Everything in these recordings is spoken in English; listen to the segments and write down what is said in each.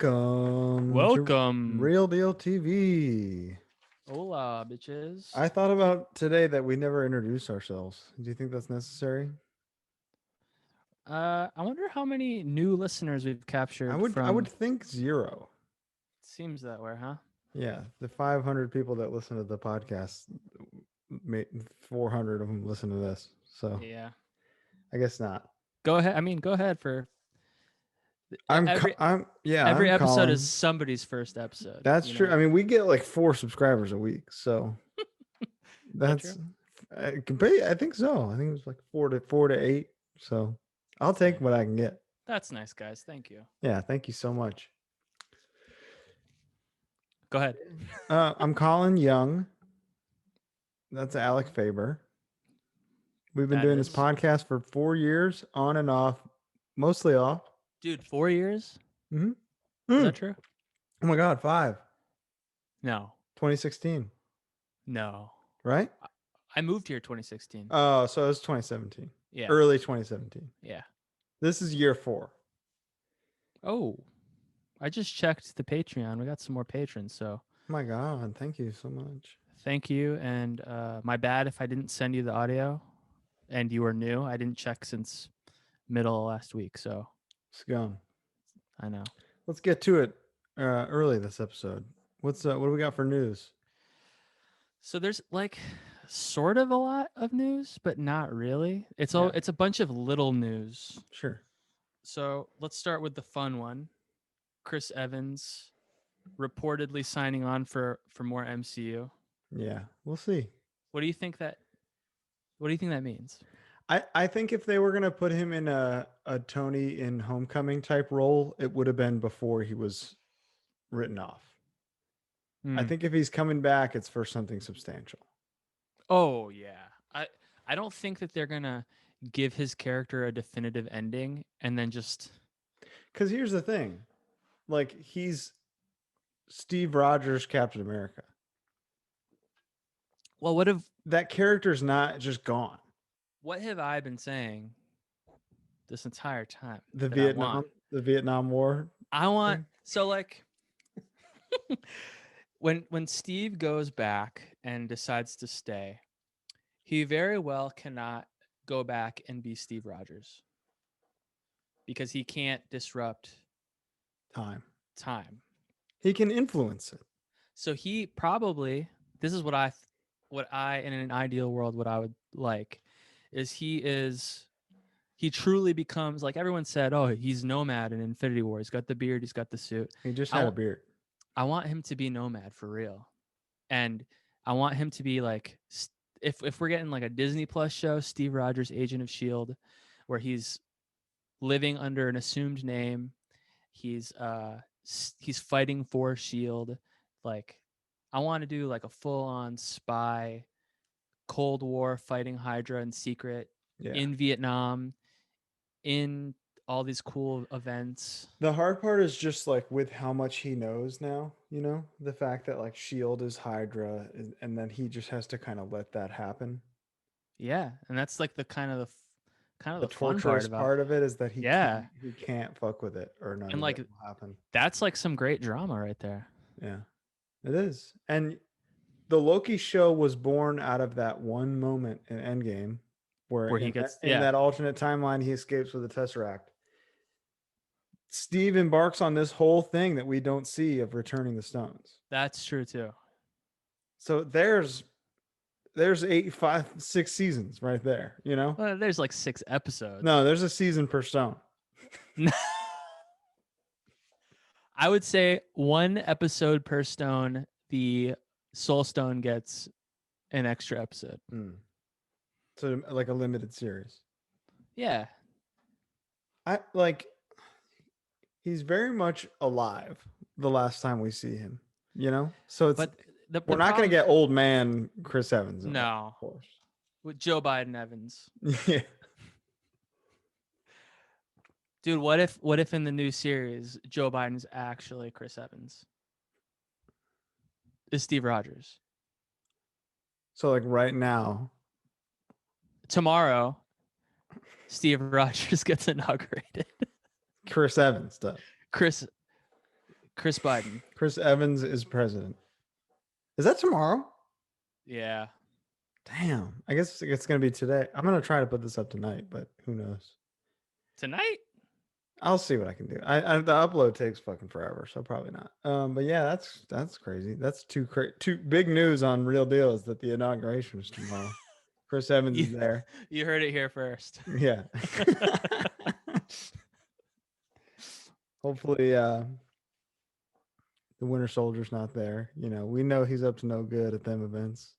Welcome to Welcome. Real Deal TV. Hola, bitches. I thought about today that we never introduced ourselves. Do you think that's necessary? I wonder how many new listeners we've I captured would I would from. think zero. Seems that way, huh? Yeah, the 500 people that listen to the podcast, 400 of them listen to this. So Yeah. I guess not. Go ahead. I mean, go ahead for every I'm episode is Colin. somebody's first episode. That's You true. know, I mean, we get like 4 subscribers a week, so is that true? that's I think so. I think it was like 4 to 8. So I'll That's take nice. what I can get. That's nice, guys. Thank you. Yeah, thank you so much. Go ahead. I'm Colin Young. That's Alec Faber. We've been That doing this is, podcast for 4 years, on and off, mostly off. dude. 4 years? hmm Is Mm. that true? Oh my God, 5. No, 2016, no. right? I moved here 2016. Oh, so it was 2017, Yeah, early 2017. yeah. This is year 4. Oh, I just checked the Patreon. We got some more patrons, so Oh my God, thank you so much. thank you. And my bad if I didn't send you the audio and you were new. I didn't check since middle of last week, so Scum. I know. Let's get to it early this episode. What do we got for news? So there's like sort of a lot of news, but not really. Yeah. It's a bunch of little news. Sure. So let's start with the fun one. Chris Evans reportedly signing on for more MCU. Yeah, we'll see. What do you think that what do you think that means? I think if they were gonna put him in a Tony in Homecoming type role, it would have been before he was written off. I Hmm. think if he's coming back, it's for something substantial. Oh yeah. I don't think that they're gonna give his character a definitive ending and then just Because here's the thing, like he's Steve Rogers, Captain America. well That character's not just gone. what have I been saying this entire time The that I want? Vietnam War I want thing. so like when Steve goes back and decides to stay, he very well cannot go back and be Steve Rogers because he can't disrupt Time. time. He can influence it. So he probably this is what I in an ideal world what I would like is he truly becomes like everyone said, oh, he's Nomad in Infinity War. He's got the beard, he's got the suit. He just I had a want beard. I want him to be Nomad for real. And I want him to be like if we're getting like a Disney Plus show, Steve Rogers, Agent of Shield, where he's living under an assumed name, he's fighting for Shield. Like I want to do like a full on spy Cold War fighting Hydra in secret Yeah. in Vietnam, in all these cool events. The hard part is just like with how much he knows now, the fact that like Shield is Hydra and then he just has to kind of let that happen. Yeah, and that's like the kind of The the fun part torturous about part of it is that he yeah, can't fuck with it or none and of it like will happen. that's like some great drama right there. Yeah. It is. And the Loki show was born out of that one moment in Endgame where Where he gets in yeah, that alternate timeline he escapes with the Tesseract. Steve embarks on this whole thing that we don't see of returning the stones. that's true too. So there's 6 seasons right there, Well, there's like 6 episodes. No, there's a season per stone. I would say 1 episode per stone. The Soul Stone gets an extra episode. So like a limited series. Yeah, I like he's very much alive the last time we see him, So it's but we're not going to get old man Chris Evans. No, of course. with Joe Biden Evans. Yeah. Dude, what if in the new series Joe Biden's actually Chris Evans? Is Steve Rogers. So like right now, Tomorrow, Steve Rogers gets inaugurated. Chris Evans does. Chris Chris Biden. Chris Evans is president. Is that tomorrow? Yeah. Damn. I guess it's gonna be today. I'm gonna try to put this up tonight, but who knows? Tonight? I'll see what I can do. The upload takes fucking forever, so probably not. But yeah, that's crazy. That's too big news on Real Deal is that the inauguration is tomorrow. Chris Evans You, is there. you heard it here first. Yeah. Hopefully, the Winter Soldier's not there. You know, we know he's up to no good at them events.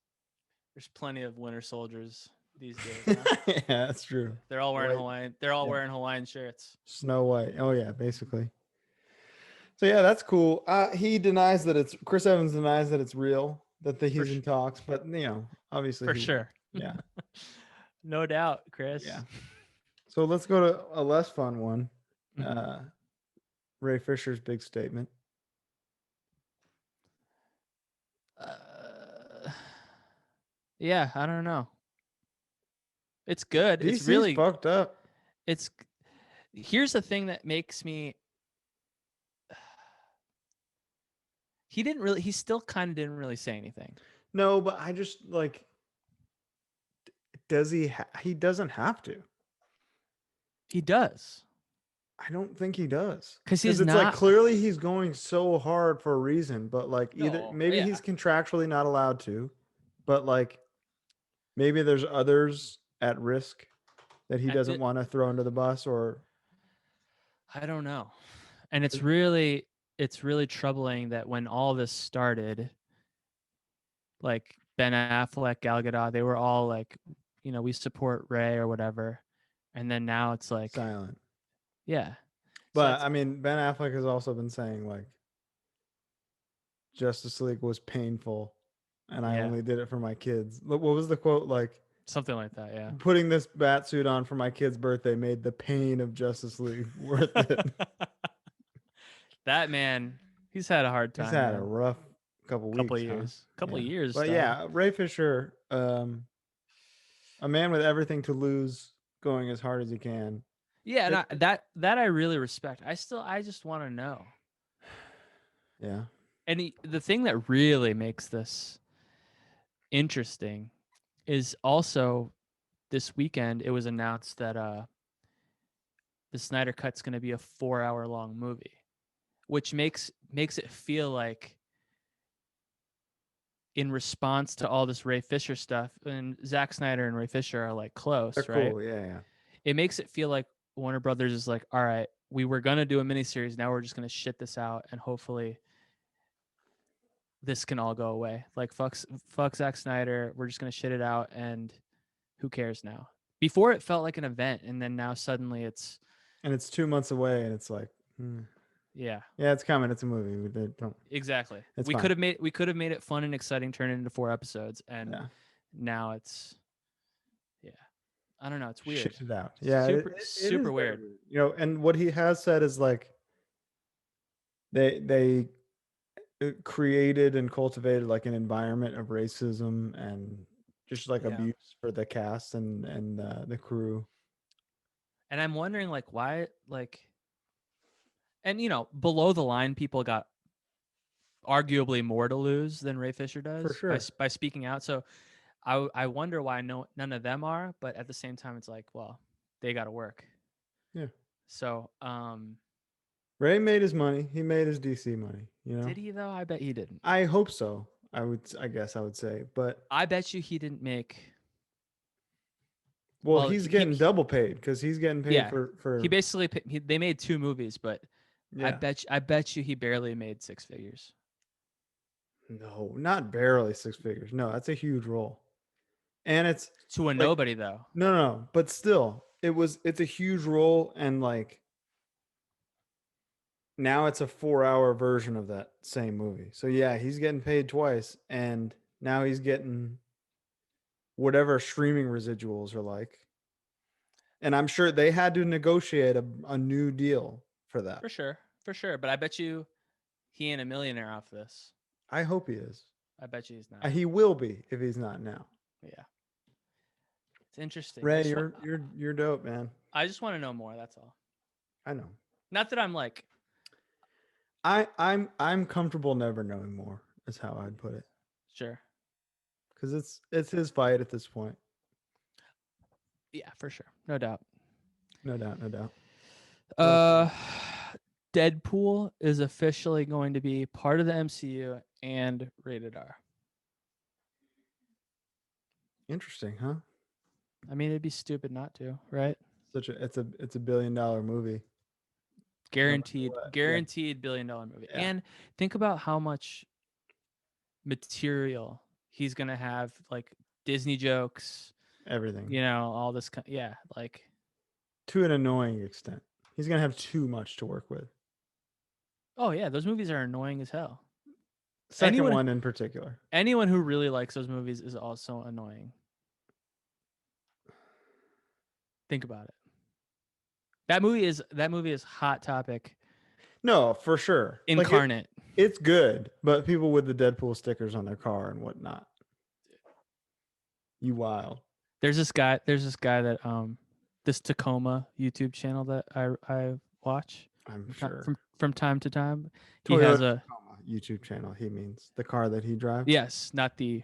There's plenty of winter soldiers these days. Huh? Yeah, that's true. They're all wearing White. Hawaiian. They're all Yeah. wearing Hawaiian shirts. Snow White. Oh yeah, basically. So yeah, that's cool. He denies that it's Chris Evans denies that it's real he's in talks, but you know, obviously For sure. Yeah, No doubt, Chris. yeah. So let's go to a less fun one. Mhm. Ray Fisher's big statement. Yeah, I don't know. It's good. DC's It's really fucked up. it's here's the thing that makes me he still kind of didn't really say anything. No, but I just like does he doesn't have to. He does. I don't think he does. Cuz he's it's not like clearly he's going so hard for a reason, but like either No, maybe yeah. he's contractually not allowed to, but like maybe there's others at risk that he doesn't want to throw under the bus or I don't know. And it's really troubling that when all this started, like Ben Affleck, Gal Gadot, they were all like, you know, we support Ray or whatever. And then now it's like silent. Yeah. But I mean, Ben Affleck has also been saying like Justice League was painful and I only did it for my kids. What was the quote? Like something like that, yeah. Putting this bat suit on for my kid's birthday made the pain of Justice League worth it. That man, he's had a hard time. He's had a rough couple of weeks, years. Couple yeah. of years. But yeah, Ray Fisher, a man with everything to lose, going as hard as he can. Yeah, and that I really respect. I just want to know. Yeah. And the thing that really makes this interesting is also this weekend it was announced that the Snyder Cut's going to be a 4-hour long movie, which makes it feel like in response to all this Ray Fisher stuff, and Zack Snyder and Ray Fisher are like close, They're right? Cool, yeah. It makes it feel like Warner Brothers is like, all right, we were gonna do a miniseries, now we're just gonna shit this out, and hopefully this can all go away. Like fuck Zack Snyder, we're just gonna shit it out, and who cares now? Before it felt like an event, and then now suddenly it's 2 months away, and it's like, yeah, it's coming. It's a movie. Don't exactly. We could have made it fun and exciting, turn it into 4 episodes, and now it's I don't know. It's weird. Shit it out. Yeah, super weird. You know, and what he has said is like they created and cultivated like an environment of racism and just like abuse for the cast and the crew. And I'm wondering like why and you know, below the line people got arguably more to lose than Ray Fisher does For sure. by speaking out. So I wonder why none of them are, but at the same time it's like, well, they got to work. Yeah. So, Ray made his money. He made his DC money, you know? Did he though? I bet he didn't. I hope so. I guess I would say, but I bet you he didn't make. Well, he's getting double paid because he's getting paid for. He basically they made 2 movies, but yeah. I bet you he barely made 6 figures. No, not barely 6 figures. No, that's a huge role. And it's to a nobody though. No, but still, it's a huge role, and like now it's a 4-hour version of that same movie. So yeah, he's getting paid twice, and now he's getting whatever streaming residuals are like. And I'm sure they had to negotiate a new deal for that. For sure. But I bet you he ain't a millionaire off this. I hope he is. I bet you he's not. He will be if he's not now. Yeah. It's interesting. Ray, you're dope, man. I just want to know more. That's all. I know. Not that I'm like. I'm comfortable never knowing more. Is how I'd put it. Sure. Because it's his fight at this point. Yeah, for sure. No doubt. No doubt. No doubt. What else we Uh, got? Deadpool is officially going to be part of the MCU and rated R. Interesting, huh? I mean, it'd be stupid not to, right? It's a $1 billion movie. No matter Guaranteed, what. Yeah. guaranteed $1 billion movie. Yeah. And think about how much material he's gonna have, like Disney jokes, Everything. all this kind. Yeah, like To an annoying extent. He's gonna have too much to work with. oh yeah, those movies are annoying as hell. Second Anyone, one in particular. anyone who really likes those movies is also annoying. Think about it. That movie is hot topic No, for sure. incarnate. It's good, but people with the Deadpool stickers on their car and whatnot. You wild. There's this guy that this Tacoma YouTube channel that I watch I'm sure. from time to time. He Toyota has a Tacoma YouTube channel. He means the car that he drives. yes, not the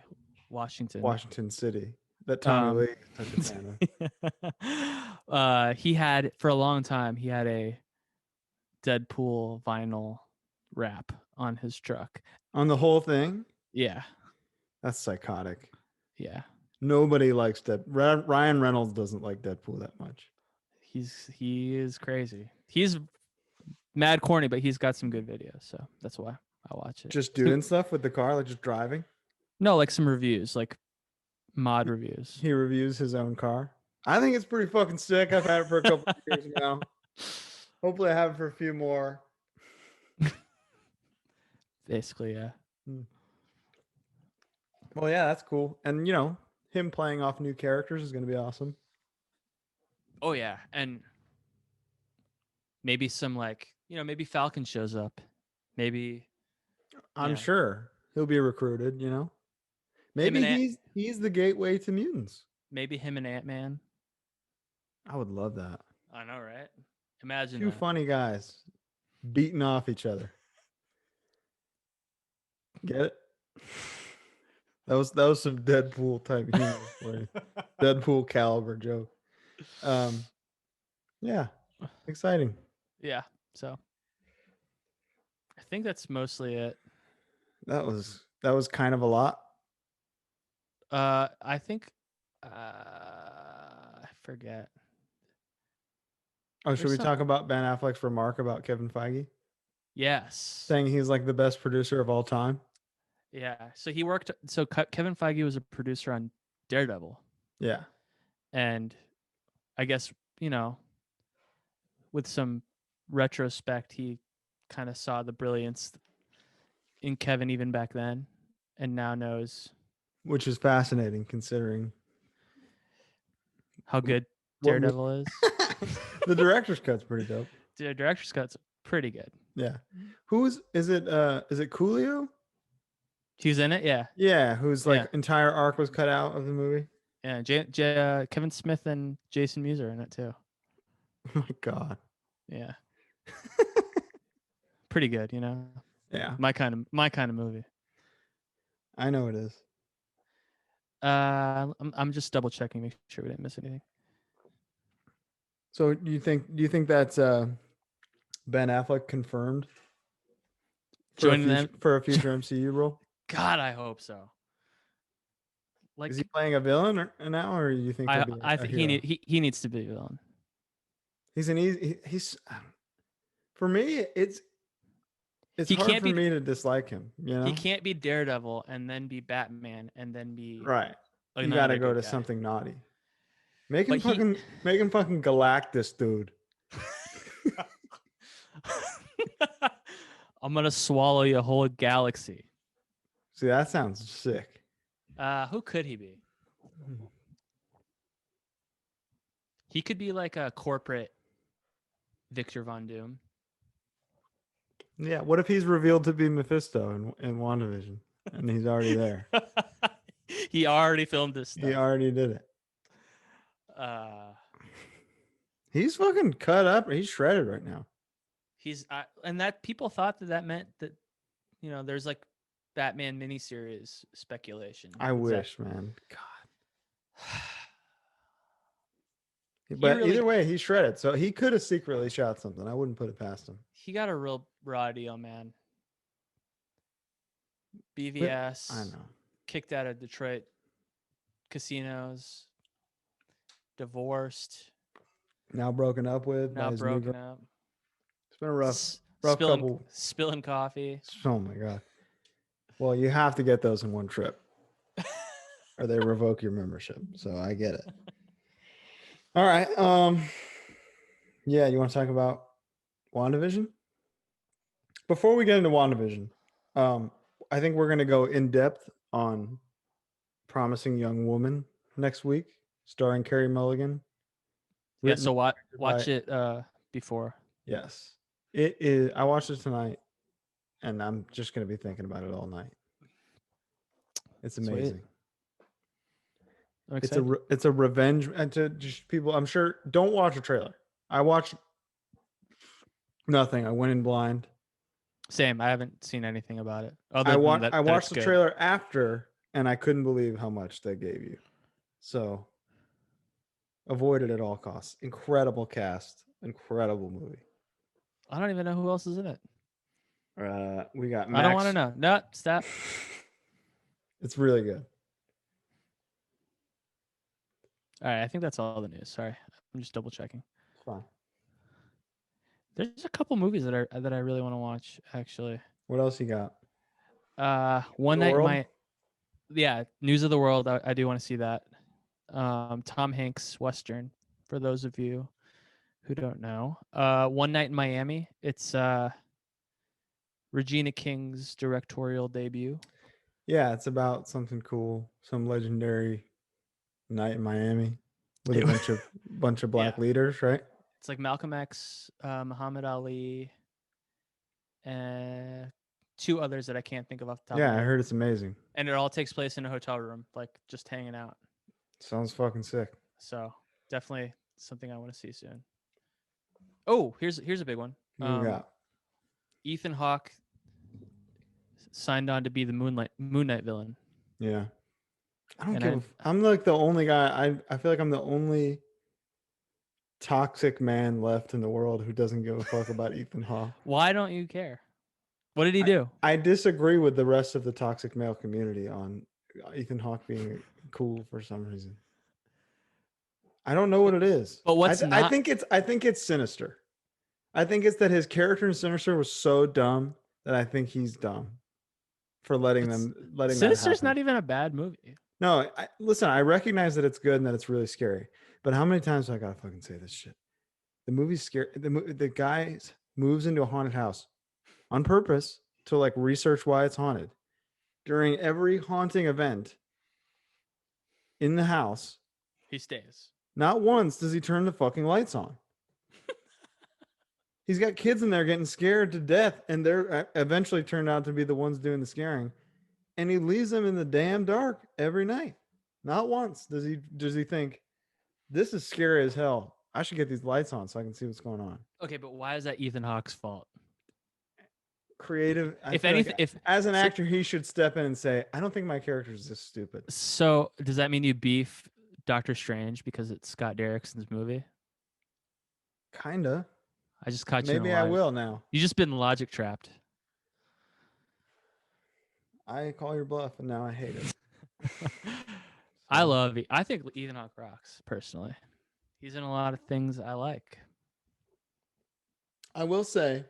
Washington. Washington City. That Tommy Lee is such a fan of. He had for a long time. He had a Deadpool vinyl wrap on his truck. On the whole thing, Yeah, that's psychotic. yeah. Nobody likes Deadpool. Ryan Reynolds doesn't like Deadpool that much. He is crazy. He's mad corny, but he's got some good videos, so that's why I watch it. Just doing stuff with the car, like just driving. No, like some reviews, like mod reviews. He reviews his own car. I think it's pretty fucking sick. I've had it for a couple of years now. Hopefully, I have it for a few more. Basically, yeah. Well, yeah, that's cool. And him playing off new characters is going to be awesome. Oh yeah, and maybe some maybe Falcon shows up. Maybe I'm sure he'll be recruited. Maybe he's the gateway to mutants. Maybe him and Ant-Man. I would love that. I know, right? Imagine Two that. funny guys beating off each other. Get it? That was some Deadpool type humor for you. Deadpool caliber joke. Yeah, exciting. Yeah. So I think that's mostly it. That was kind of a lot. I think I forget. Oh, should we talk about Ben Affleck's remark about Kevin Feige? Yes. Saying he's like the best producer of all time. Yeah. So Kevin Feige was a producer on Daredevil. Yeah. And I guess, with some retrospect, he kind of saw the brilliance in Kevin even back then and now knows. Which is fascinating considering how good Daredevil is. The director's cut's pretty dope. The director's cut's pretty good. Yeah. Is it Coolio? He's in it, yeah. Yeah, whose entire arc was cut out of the movie. Yeah, Kevin Smith and Jason Mewes are in it too. Oh my god. Yeah. Pretty good, Yeah. My kind of movie. I know it is. I'm just double checking, make sure we didn't miss anything. So do you think that's Ben Affleck confirmed for a future MCU role? God, I hope so. Like, is he playing a villain now, or do you think? I think he needs to be a villain. He's for me. It's hard for me to dislike him. He can't be Daredevil and then be Batman and then be right. You got to go to something naughty. Make him fucking Galactus, dude. I'm gonna swallow your whole galaxy. See, that sounds sick. Who could he be? He could be like a corporate Victor Von Doom. Yeah. What if he's revealed to be Mephisto in WandaVision, and he's already there? He already filmed this stuff. He already did it. He's fucking cut up. He's shredded right now. And that people thought that meant that there's like Batman miniseries speculation. I Is that wish, man. God. he But either really way, he shredded. So he could have secretly shot something. I wouldn't put it past him. he got a real raw deal, man. But I BVS know. kicked out of Detroit casinos, divorced, Now broken up with by now his new girl. broken up, It's been a rough spilling couple. spilling coffee. Oh my God. Well, you have to get those in one trip or they revoke your membership. So I get it. All right. Yeah, you want to talk about WandaVision? Before we get into WandaVision, I think we're going to go in depth on Promising Young Woman next week, starring Carrie Mulligan. Yeah, Written so and watch directed it before. yes, it is. I watched it tonight, and I'm just going to be thinking about it all night. It's Sweet. amazing. I'm excited. It's a revenge, and to just people, I'm sure, don't watch a trailer. I watched nothing. I went in blind. Same. I haven't seen anything about it I other than I that it's watched the good. trailer after, and I couldn't believe how much they gave you. So avoid it at all costs. Incredible cast, incredible movie. I don't even know who else is in it. We got I don't want to Max. know. No, stop. It's really good. All right, I think that's all the news. Sorry, I'm just double checking. It's fine. There's a couple movies that I really want to watch actually. What else you got? One The Night in World? News of the World. I do want to see that. Tom Hanks Western. For those of you who don't know, One Night in Miami. It's Regina King's directorial debut. Yeah, it's about something cool, some legendary night in Miami with a bunch of black Yeah. leaders, right? It's like Malcolm X, Muhammad Ali, and two others that I can't think of off the top of Yeah, my I head. heard it's amazing. And it all takes place in a hotel room, like just hanging out. Sounds fucking sick. So definitely something I want to see soon. Oh, here's a big one. What we got? Ethan Hawke signed on to be the Moon Knight villain. Yeah. I don't And give I'm like the only guy I feel like I'm the only toxic man left in the world who doesn't give a fuck about Ethan Hawke. Why don't you care? What did he do? I disagree with the rest of the toxic male community on Ethan Hawke being cool for some reason. I don't know what it is. But what's I think it's Sinister. I think it's that his character in Sinister was so dumb that I think he's dumb for letting that Sinister's happen. not even a bad movie. No, listen, I recognize that it's good and that it's really scary. But how many times do I gotta fucking say this shit? The movie's scary. The guy moves into a haunted house on purpose to like research why it's haunted. During every haunting event in the house, He stays. not once does he turn the fucking lights on. He's got kids in there getting scared to death, and they're eventually turned out to be the ones doing the scaring. And he leaves them in the damn dark every night. Not once does he think, this is scary as hell. I should get these lights on so I can see what's going on. Okay, but why is that Ethan Hawke's fault? Creative. If anything, like as an actor, he should step in and say, I don't think my character is this stupid. So does that mean you beef Doctor Strange because it's Scott Derrickson's movie? Kinda. I just caught you. Maybe I will now. You just been logic trapped. I call your bluff, and now I hate it. I think Ethan Hawke rocks, personally. He's in a lot of things I like. I will say,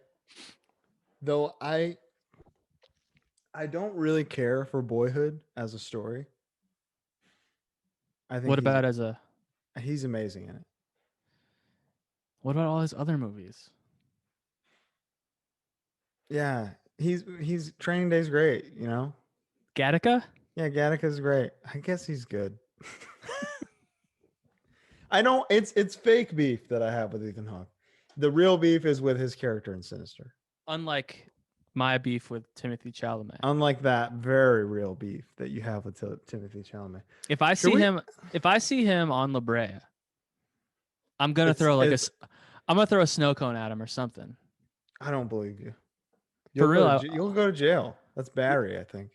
though, I don't really care for Boyhood as a story. I think What about as a... He's amazing in it. What about all his other movies? Yeah, he's Training Day's great, you know? Gattaca? Yeah, Gattaca's great. I guess he's good. I don't. It's fake beef that I have with Ethan Hawke. The real beef is with his character in Sinister. Unlike my beef with Timothy Chalamet. Unlike that very real beef that you have with Timothy Chalamet. If I see him on La Brea, I'm gonna throw a snow cone at him or something. I don't believe you. For real, You'll go to jail. That's battery, I think.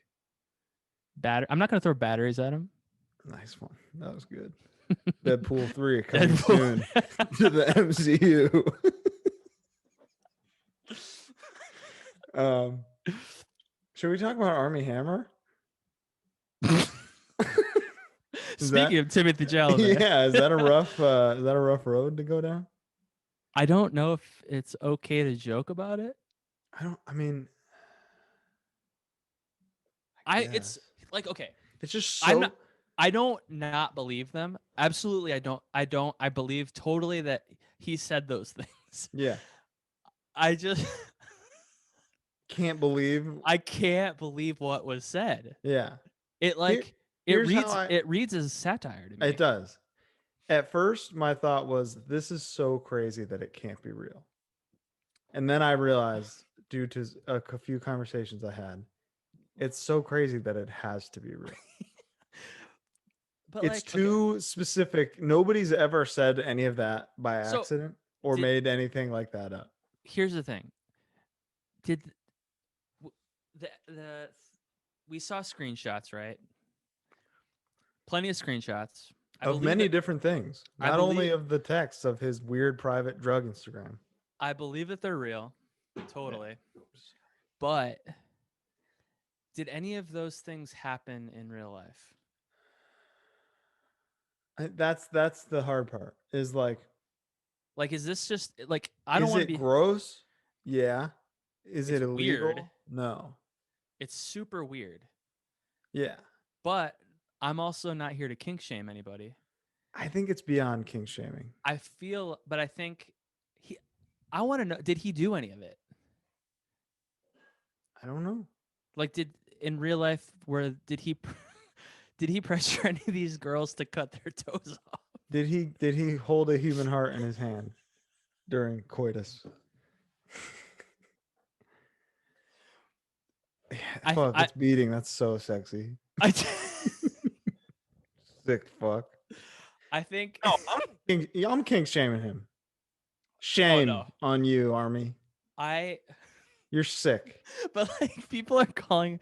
I'm not gonna throw batteries at him. Nice one. That was good. Deadpool 3 coming Deadpool. soon to the MCU. Should we talk about Army Hammer? Speaking of Timothy Chalamet, yeah, is that a rough road to go down? I don't know if it's okay to joke about it. I mean, It's like, okay, it's just I'm so not, I don't not believe them. Absolutely, I believe totally that he said those things. yeah. I just Can't believe. I can't believe what was said. Yeah. It like Here's how it reads as satire to me. It does. At first, my thought was, this is so crazy that it can't be real. And then I realized, due to a few conversations I had, it's so crazy that it has to be real. But It's too specific. Nobody's ever said any of that by accident or made anything like that up. Here's the thing. Did the we saw screenshots, right? Plenty of screenshots. Of many different things. Not only of the text of his weird private drug Instagram. I believe that they're real. Totally. But did any of those things happen in real life? That's the hard part. Is like is this just like, I don't want to be gross? Yeah. Is it illegal? weird. No. It's super weird. Yeah. But I'm also not here to kink shame anybody. I think it's beyond kink shaming. I think I want to know, did he do any of it? I don't know. Like, in real life, did he did he pressure any of these girls to cut their toes off? Did he hold a human heart in his hand during coitus? Fuck, it's beating. That's so sexy. Sick fuck. I think I'm kink shaming him. Shame on you, Army. You're sick. But like, people are calling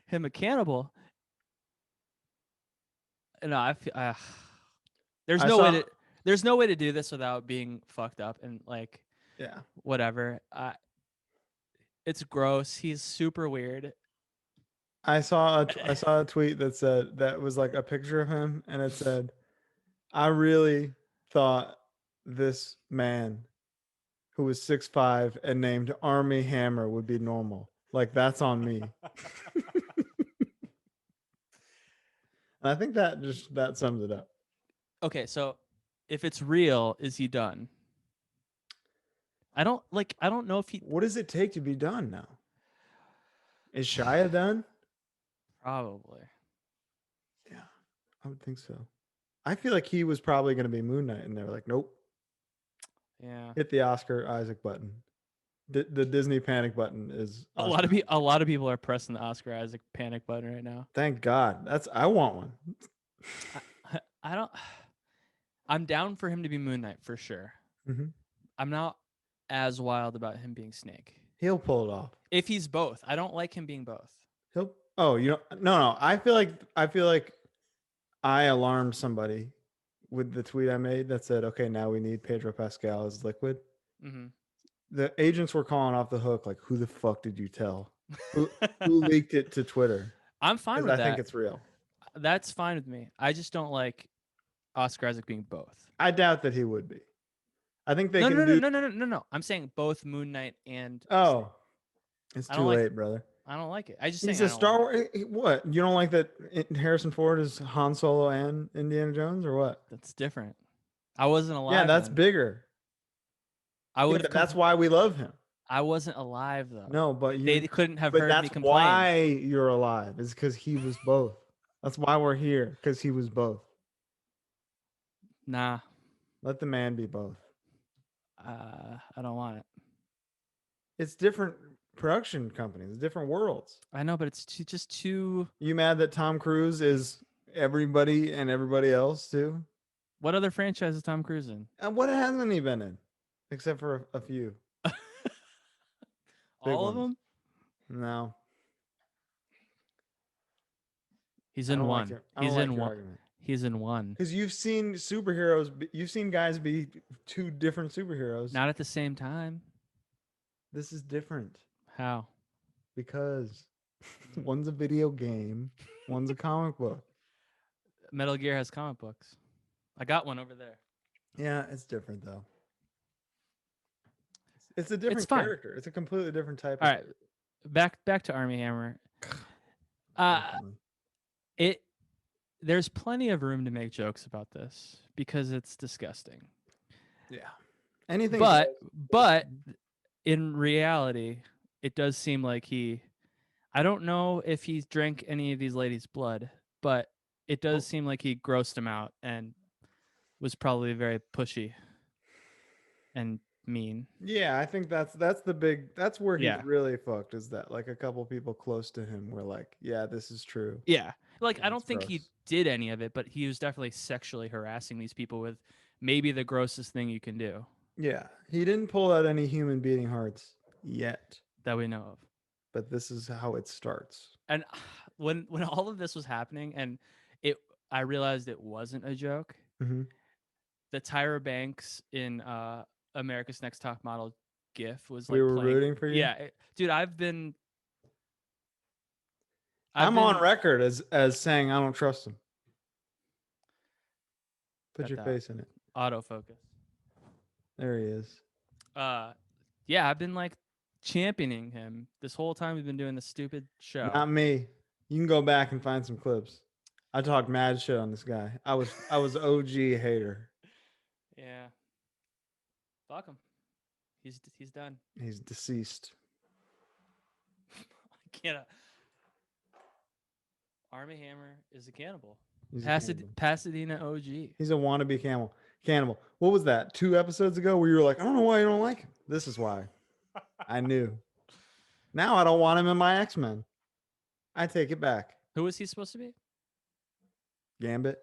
him a cannibal. No, I feel there's no way to do this without being fucked up and like, yeah, whatever. It's gross. He's super weird. I saw a tweet that said, that was like a picture of him, and it said, I really thought this man who was 6'5" and named Army Hammer would be normal. Like, that's on me. And I think that sums it up. Okay, so if it's real, is he done? I don't know if he. What does it take to be done now? Is Shia done? Probably. Yeah, I would think so. I feel like he was probably going to be Moon Knight, and they were like, nope. Yeah. Hit the Oscar Isaac button. The Disney panic button is Oscar. A lot of people are pressing the Oscar Isaac panic button right now. Thank God. I want one. I don't. I'm down for him to be Moon Knight for sure. Mm-hmm. I'm not as wild about him being Snake. He'll pull it off. If he's both, I don't like him being both. No. I feel like I alarmed somebody with the tweet I made that said, okay, now we need Pedro Pascal as Liquid. Mm-hmm. The agents were calling off the hook, like, who the fuck did you tell? Who leaked it to Twitter? I'm fine with that. I think it's real. That's fine with me. I just don't like Oscar Isaac being both. I doubt that he would be. I think they can do... do... No. I'm saying both Moon Knight and... Oh. It's too late, brother. I don't like it. He's a Star Wars... What? You don't like that Harrison Ford is Han Solo and Indiana Jones, or what? That's different. I wasn't alive. Yeah, that's bigger. That's why we love him. I wasn't alive, though. No, but they couldn't have heard me complain. Why you're alive is because he was both. That's why we're here, because he was both. Nah. Let the man be both. I don't want it. It's different production companies, different worlds. I know, but it's just too... You mad that Tom Cruise is everybody and everybody else, too? What other franchise is Tom Cruise in? And what hasn't he been in? Except for a few. Big All of ones. them? No, He's I in don't like one. it. I don't He's like in your one. argument. He's in one. Because you've seen superheroes, you've seen guys be two different superheroes. Not at the same time. This is different How? because one's a video game, one's a comic book. Metal Gear has comic books. I got one over there. Yeah, it's different though. It's a It's different fine. character. It's a completely different type All of right, character. back to Army Hammer. Uh Definitely. it there's plenty of room to make jokes about this because it's disgusting. Yeah. Anything But gross. but in reality, it does seem like I don't know if he drank any of these ladies' blood, but it does seem like he grossed them out and was probably very pushy and mean. Yeah, I think that's where he's Yeah. really fucked, is that like a couple people close to him were like, yeah, this is true. Yeah. Like And I it's don't think he gross. did any of it, but he was definitely sexually harassing these people with maybe the grossest thing you can do Yeah. He didn't pull out any human beating hearts yet, that we know of. but this is how it starts. And when all of this was happening and it I realized it wasn't a joke. Mm-hmm. The Tyra Banks in America's Next Top Model GIF was We like were playing. rooting for you. Yeah, dude, I've been I'm on record as saying I don't trust him. Put got your that face in it. autofocus. There he is. Yeah, I've been like championing him this whole time we've been doing this stupid show. Not me. You can go back and find some clips. I talked mad shit on this guy. I was OG hater. Yeah, fuck him. He's done. He's deceased. I can't. Army Hammer is a cannibal. He's a cannibal. Pasadena OG. He's a wannabe cannibal. What was that? 2 episodes ago where you were like, I don't know why you don't like him. This is why. I knew. Now I don't want him in my X-Men. I take it back. Who was he supposed to be? Gambit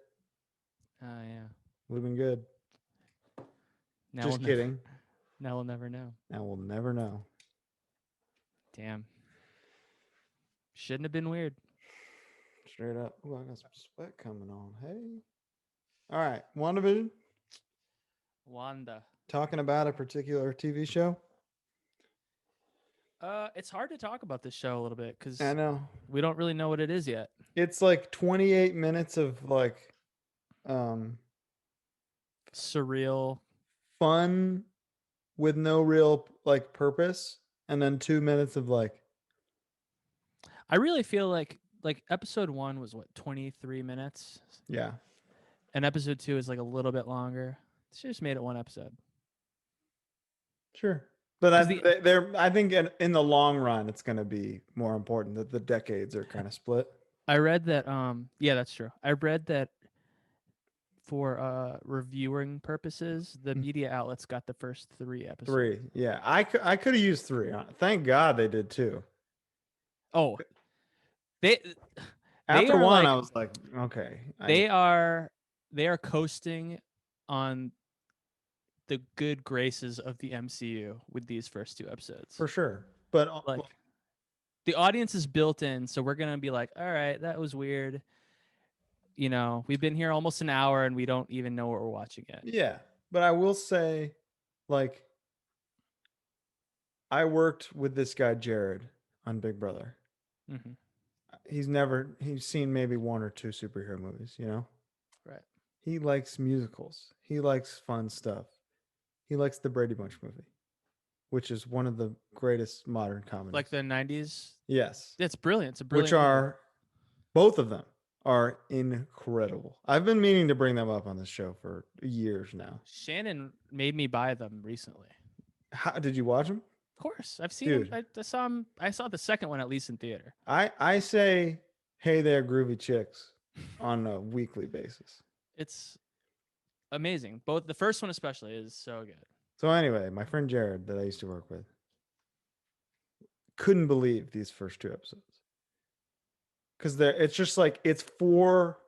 Oh yeah. would have been good. Now Just kidding. Now we'll never know. Now we'll never know. Damn. Shouldn't have been weird. Straight up. Ooh, I got some sweat coming on. Hey. All right. WandaVision. Wanda. Talking about a particular TV show. It's hard to talk about this show a little bit because I know. we don't really know what it is yet. It's like 28 minutes of like Surreal. fun with no real like purpose, and then 2 minutes of like I really feel like episode 1 was what 23 minutes, yeah. and episode 2 is like a little bit longer. She just made it one episode. Sure. But 'Cause I think in the long run, it's going to be more important that the decades are kind of split. I read that. Yeah, that's true. I read that for reviewing purposes, the media outlets got the first 3 episodes. 3, yeah. I could have used 3. Thank God they did 2. Oh, they After are 1, like, I was like, okay. they are coasting on the good graces of the MCU with these first 2 episodes. For sure. But like the audience is built in, so we're gonna be like, all right, that was weird. You know, we've been here almost an hour and we don't even know what we're watching yet. yeah. But I will say, like, I worked with this guy Jared on Big Brother. Mm-hmm. He's seen maybe 1 or 2 superhero movies, you know? Right. He likes musicals. He likes fun stuff. He likes the Brady Bunch movie, which is one of the greatest modern comedies. Like the 90s? Yes. It's brilliant. It's a brilliant Which are, both of them are incredible. I've been meaning to bring them up on this show for years now. Shannon made me buy them recently. How did you watch them? Of course. I've seen them. I saw them. I saw the second one at least in theater. I say, hey there, groovy chicks on a weekly basis. It's amazing. Both the first one especially is so good. So anyway, my friend Jared that I used to work with couldn't believe these first 2 episodes. Because it's just like, it's for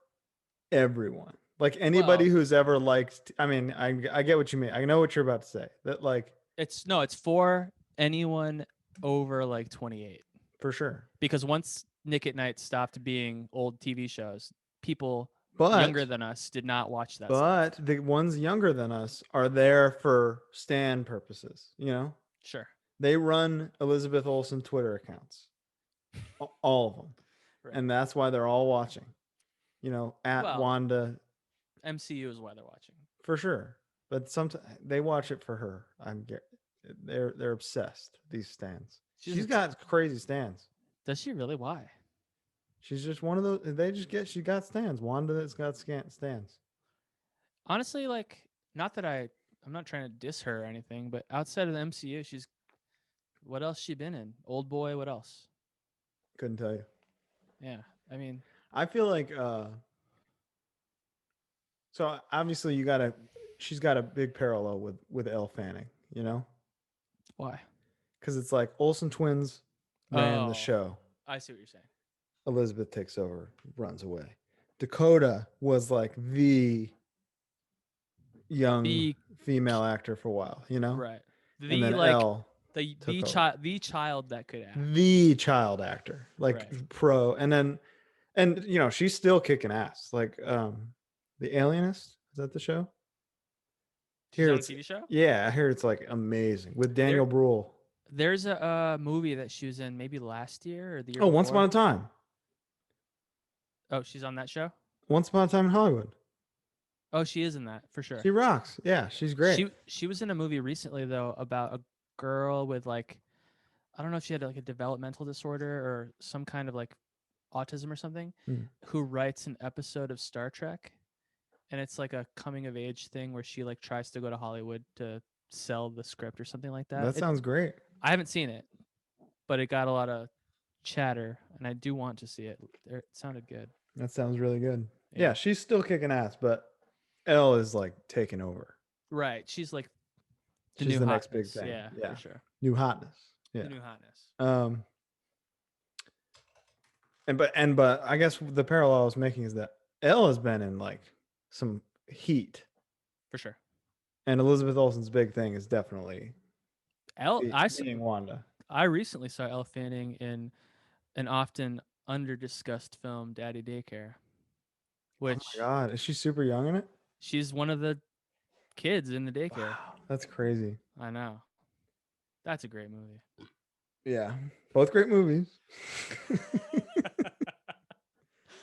everyone. Like anybody who's ever liked, I mean, I get what you mean. I know what you're about to say. That like it's for anyone over like 28. for sure. Because once Nick at Night stopped being old TV shows, people younger But than us did not watch that stuff. but the ones younger than us are there for Stan purposes. You know, Sure. they run Elizabeth Olsen Twitter accounts, all of them, Right. and that's why they're all watching. You know, at Well, Wanda MCU is why they're watching. for sure. But sometimes they watch it for her. They're obsessed. These stands. She's She's a got crazy stands. Does she really? Why? She's just one of those. They just get. She got stands. Wanda that's got stands. Honestly, like, not that I'm not trying to diss her or anything, but outside of the MCU, she's what else she been in? Old Boy. What else? Couldn't tell you. Yeah. I mean, I feel like. So obviously you got a. She's got a big parallel with Elle Fanning. You know, why? because it's like Olsen twins ran the Oh, show. I see what you're saying. Elizabeth takes over, runs away. Dakota was like the young The female actor for a while, you know? right. And The then like Elle took over. the child that could act. The child actor, like Right. pro. And you know, she's still kicking ass. Like The Alienist, is that the show? She's Here on a it's TV show. yeah, I hear it's like amazing with There Daniel Bruhl. there's a movie that she was in maybe last year or the year Oh, Once Upon before. a Time. Oh, she's on that show. Once Upon a Time in Hollywood. Oh, she is in that for sure. She rocks. Yeah, she's great. She was in a movie recently though about a girl with like I don't know if she had like a developmental disorder or some kind of like autism or something Hmm. who writes an episode of Star Trek, and it's like a coming of age thing where she like tries to go to Hollywood to sell the script or something like that. That sounds great. I haven't seen it, but it got a lot of chatter and I do want to see it. It sounded good. That sounds really good. Yeah. Yeah, she's still kicking ass, but Elle is like taking over. Right. She's like the She's new the next big hotness. thing. Yeah, Yeah. for sure. New hotness. The Yeah. new hotness. Um but I guess the parallel I was making is that Elle has been in like some heat. For sure. And Elizabeth Olsen's big thing is definitely Elle, being Wanda. I recently saw Elle Fanning in an often under discussed film, Daddy Daycare, Oh my which god, is she super young in it? she's one of the kids in the daycare. Wow, that's crazy. I know. That's a great movie. Yeah, both great movies.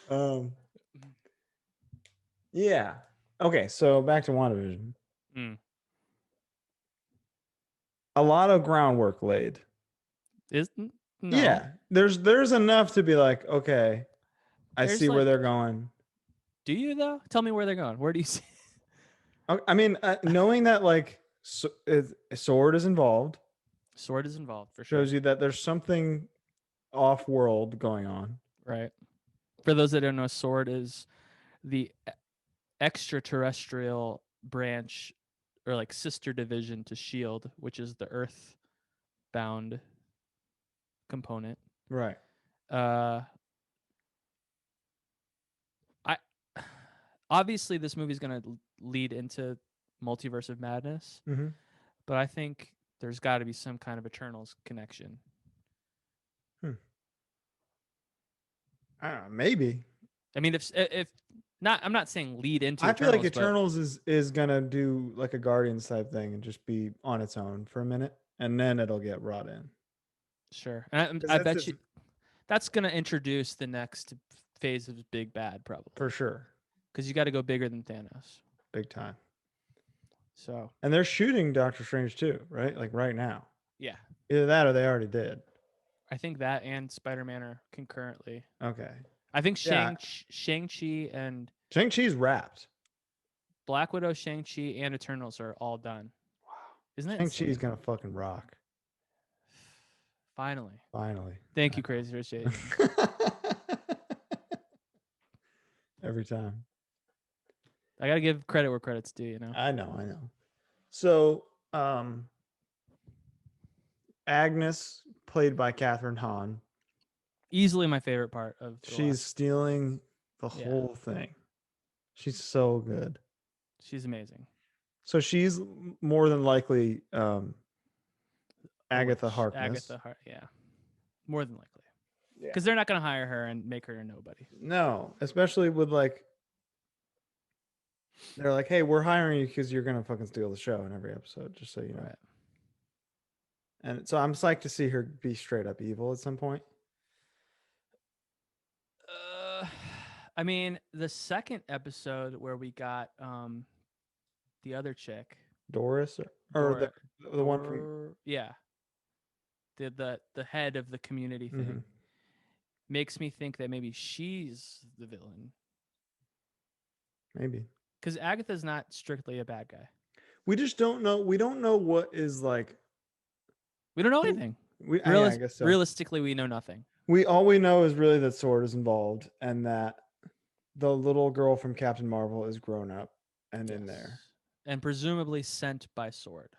um, yeah. Okay, so back to WandaVision. Mm. A lot of groundwork laid. Isn't no? Yeah, there's enough to be like, okay, I There's see where like, they're going. do you though? Tell me where they're going. Where do you see? I mean, knowing that like sword is involved Sword is involved for sure. shows you that there's something off-world going on. Right. For those that don't know, Sword is the extraterrestrial branch or like sister division to Shield, which is the Earth-bound component. Right. I obviously this movie's gonna lead into Multiverse of Madness, Mm-hmm. but I think there's got to be some kind of Eternals connection. I don't know, maybe. I mean, if not, I'm not saying lead into. I feel like Eternals, Eternals is gonna do like a Guardians type thing and just be on its own for a minute, and then it'll get brought in. Sure, and I bet you that's gonna introduce the next phase of Big Bad probably for sure, because you got to go bigger than Thanos. big time. So And they're shooting Doctor Strange too, right? Like right now. yeah, Either that or they already did. I think that and Spider-Man are concurrently. Okay. I think Yeah. Shang-Chi and Shang-Chi's wrapped. Black Widow, Shang-Chi, and Eternals are all done. Wow. Isn't that Shang-Chi's insane? gonna fucking rock. Finally. Finally. Thank you, Crazy Rich Asian. Every time. I gotta give credit where credit's due, you know. I know. So, Agnes, played by Catherine Hahn, Easily my favorite part of. she's stealing the whole thing. She's so good. She's amazing. So she's more than likely The Agatha witch, Harkness. Agatha Hart. Yeah, more than likely, Yeah. because they're not gonna hire her and make her a nobody. No, especially with like they're like, "Hey, we're hiring you because you're gonna fucking steal the show in every episode." Just so you know. Right. And so I'm psyched to see her be straight up evil at some point. Uh, I mean, the second episode where we got the other chick, Doris or Dora, the one from. yeah, the head of the community Mhm, thing, makes me think that maybe she's the villain. maybe Because Agatha's not strictly a bad guy. we just don't know. We don't know what is like. We don't know Who anything. we? Yeah, I guess so. Realistically, we know nothing. We all we know is really that Sword is involved and that the little girl from Captain Marvel is grown up and in there. Yes. And presumably sent by Sword.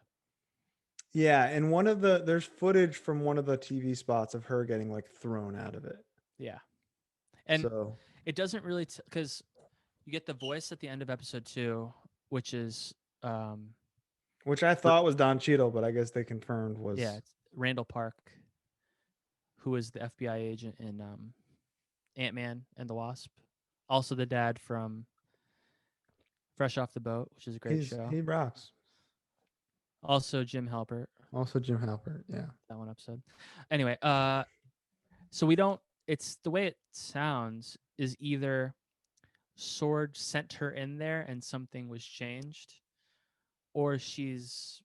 Yeah, and there's footage from one of the TV spots of her getting like thrown out of it. Yeah. And So, it doesn't really, because you get the voice at the end of episode 2, which is, which I thought was Don Cheadle, but I guess they confirmed yeah, was it's Randall Park, who is the FBI agent in Ant-Man and the Wasp. Also the dad from Fresh Off the Boat, which is a great show. he rocks. Also Jim Halpert, Also Jim Halpert, yeah. that one episode. Anyway, so we don't, it's the way it sounds is either Sword sent her in there and something was changed, or she's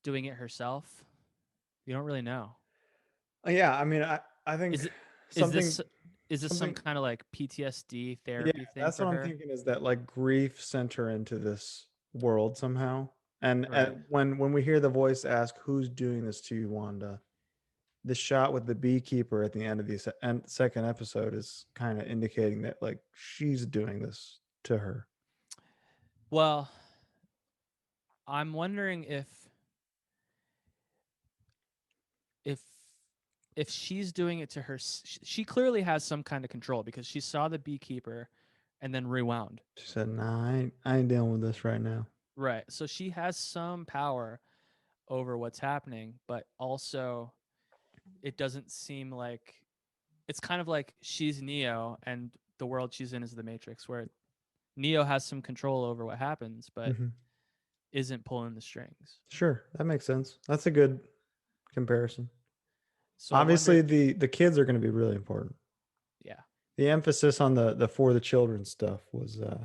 doing it herself. You don't really know. Yeah, I mean, I think Is it is something this is this some something kind of like PTSD yeah, therapy thing that's for what I'm her? thinking is that like grief sent her into this world somehow. And Right. when we hear the voice ask, "Who's doing this to you, Wanda?" The shot with the beekeeper at the end of the second episode is kind of indicating that like she's doing this to her. Well, I'm wondering if if she's doing it to her, she clearly has some kind of control because she saw the beekeeper and then rewound. She said, "Nah, I ain't dealing with this right now." Right. So she has some power over what's happening, but also it doesn't seem like it's kind of like she's Neo and the world she's in is the Matrix, where Neo has some control over what happens, but Hmm. isn't pulling the strings. Sure, that makes sense. That's a good comparison. So I Obviously, wonder, the kids are going to be really important. yeah, The emphasis on the for the children stuff was yeah,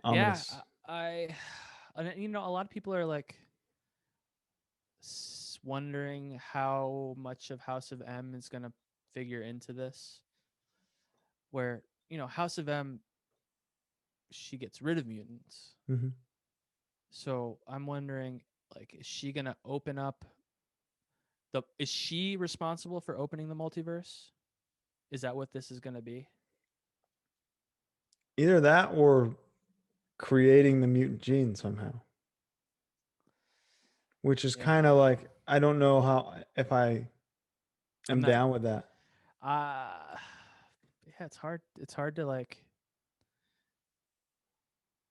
ominous. and a lot of people are like wondering how much of House of M is going to figure into this, where House of M, she gets rid of mutants. Hmm. So I'm wondering, like, is she gonna open up the? Is she responsible for opening the multiverse? Is that what this is gonna be? Either that or creating the mutant gene somehow, which is Yeah, kind of like I don't know how if I I'm am not. down with that. Uh yeah, it's hard. It's hard to like.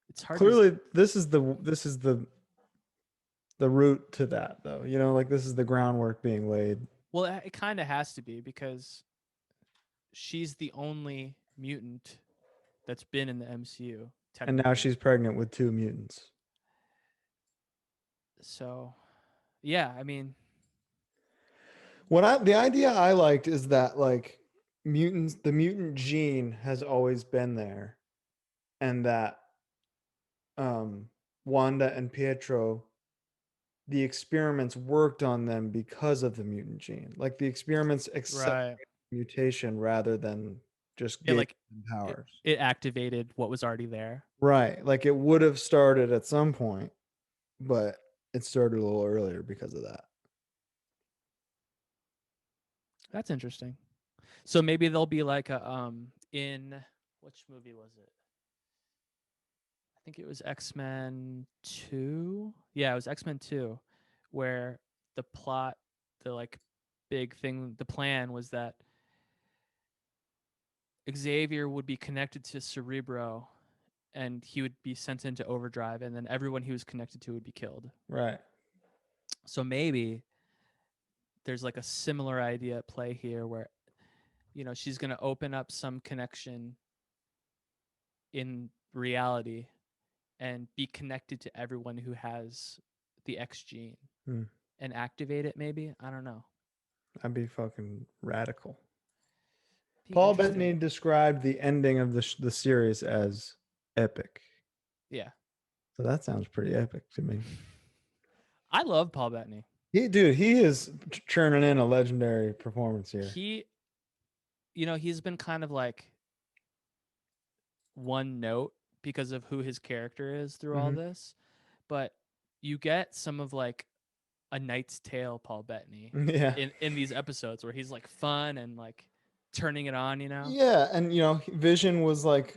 It's hard to. Clearly, this is the route to that though. You know, like this is the groundwork being laid. Well, it kind of has to be because she's the only mutant that's been in the MCU And now technically. she's pregnant with two mutants. So, yeah, I mean, The idea I liked is that like the mutant gene has always been there, and that um, Wanda and Pietro, the experiments worked on them because of the mutant gene. Like the experiments accept right. mutation rather than just Yeah, gave like them it, powers. it activated what was already there. Right. Like it would have started at some point, but it started a little earlier because of that. That's interesting. So maybe there'll be like a in which movie was it? I think it was X-Men 2. Yeah, it was X-Men 2 where the plot, the like big thing, the plan was that Xavier would be connected to Cerebro and he would be sent into overdrive, and then everyone he was connected to would be killed. Right. So maybe there's like a similar idea at play here where, you know, she's going to open up some connection in reality and be connected to everyone who has the X gene Hmm. and activate it. Maybe, I don't know. That'd be fucking radical. Be Paul interesting. Bettany described the ending of the series as epic. Yeah. So that sounds pretty epic to me. I love Paul Bettany. He is churning in a legendary performance here. He, you know, he's been kind of like one note because of who his character is through all Hmm. this, but you get some of like a Knight's Tale Paul Bettany Yeah. in these episodes where he's like fun and like turning it on, you know? Yeah, and Vision was like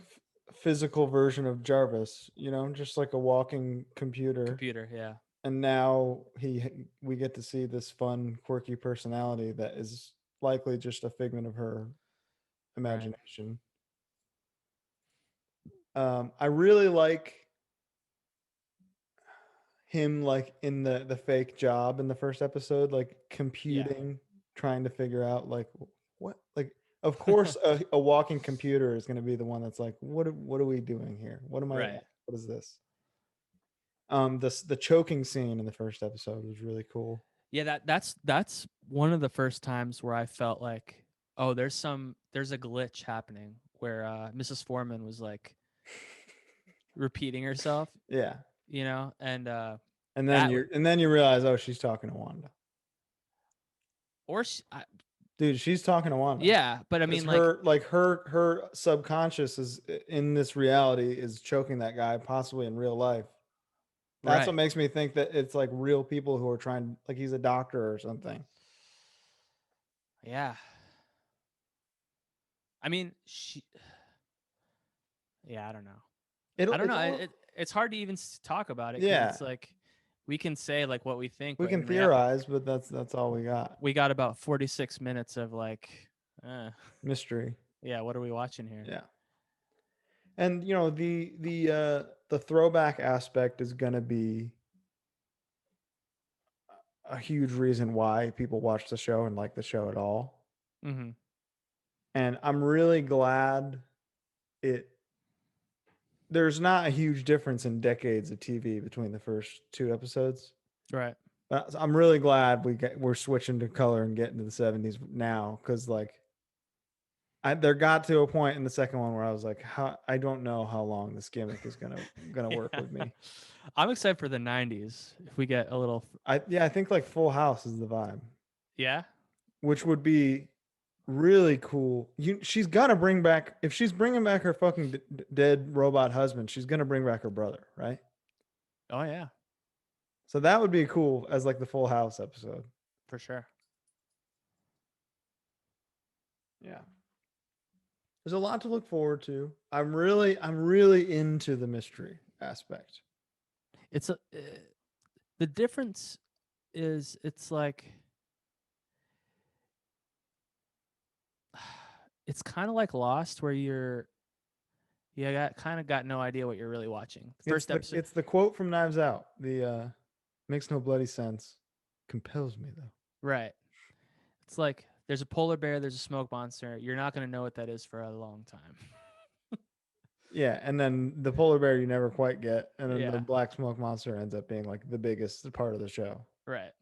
physical version of Jarvis, just like a walking computer. Computer, yeah. And now we get to see this fun, quirky personality that is likely just a figment of her Right. imagination. I really like him like in the fake job in the first episode, like Yeah. computing, trying to figure out like what like of course a walking computer is going to be the one that's like what are we doing here? Right. What is this? The choking scene in the first episode was really cool. Yeah, that's one of the first times where I felt like, oh, there's a glitch happening where Mrs. Foreman was like repeating herself, Yeah. you know, and And that then you realize, oh, she's talking to Wanda. or she, Dude, she's talking to Wanda. yeah, but I Because mean like her subconscious is in this reality is choking that guy possibly in real life. That's what right. makes me think that it's like real people who are trying, like he's a doctor or something. Yeah. I mean, she yeah, I don't know. I don't It's know. all It's hard to even talk about it because yeah. it's like we can say like what we think, We but can in real, theorize, but that's all we got. we got about 46 minutes of like, uh, Mystery. yeah, what are we watching here? Yeah. And the throwback aspect is gonna be a huge reason why people watch the show and like the show at all. Mm-hmm. And I'm really glad it there's not a huge difference in decades of TV between the first two episodes. Right. I'm really glad we're switching to color and getting to the 70s now because like there got to a point in the second one where I was like, how I don't know how long this gimmick is gonna work Yeah. with me. I'm excited for the 90s. If we get a little, I think like Full House is the vibe, yeah. which would be really cool. She's got to bring back if she's bringing back her fucking dead robot husband, she's gonna bring back her brother, right? Oh yeah, So that would be cool as like the Full House episode. for sure. Yeah. There's a lot to look forward to. I'm really into the mystery aspect. It's a the difference is it's like it's kind of like Lost where you got kind of got no idea what you're really watching. First episode, It's the quote from Knives Out. The makes no bloody sense. Compels me though. right? It's like there's a polar bear, there's a smoke monster. You're not gonna know what that is for a long time. Yeah, and then the polar bear you never quite get, and then the Yeah, black smoke monster ends up being like the biggest part of the show. right.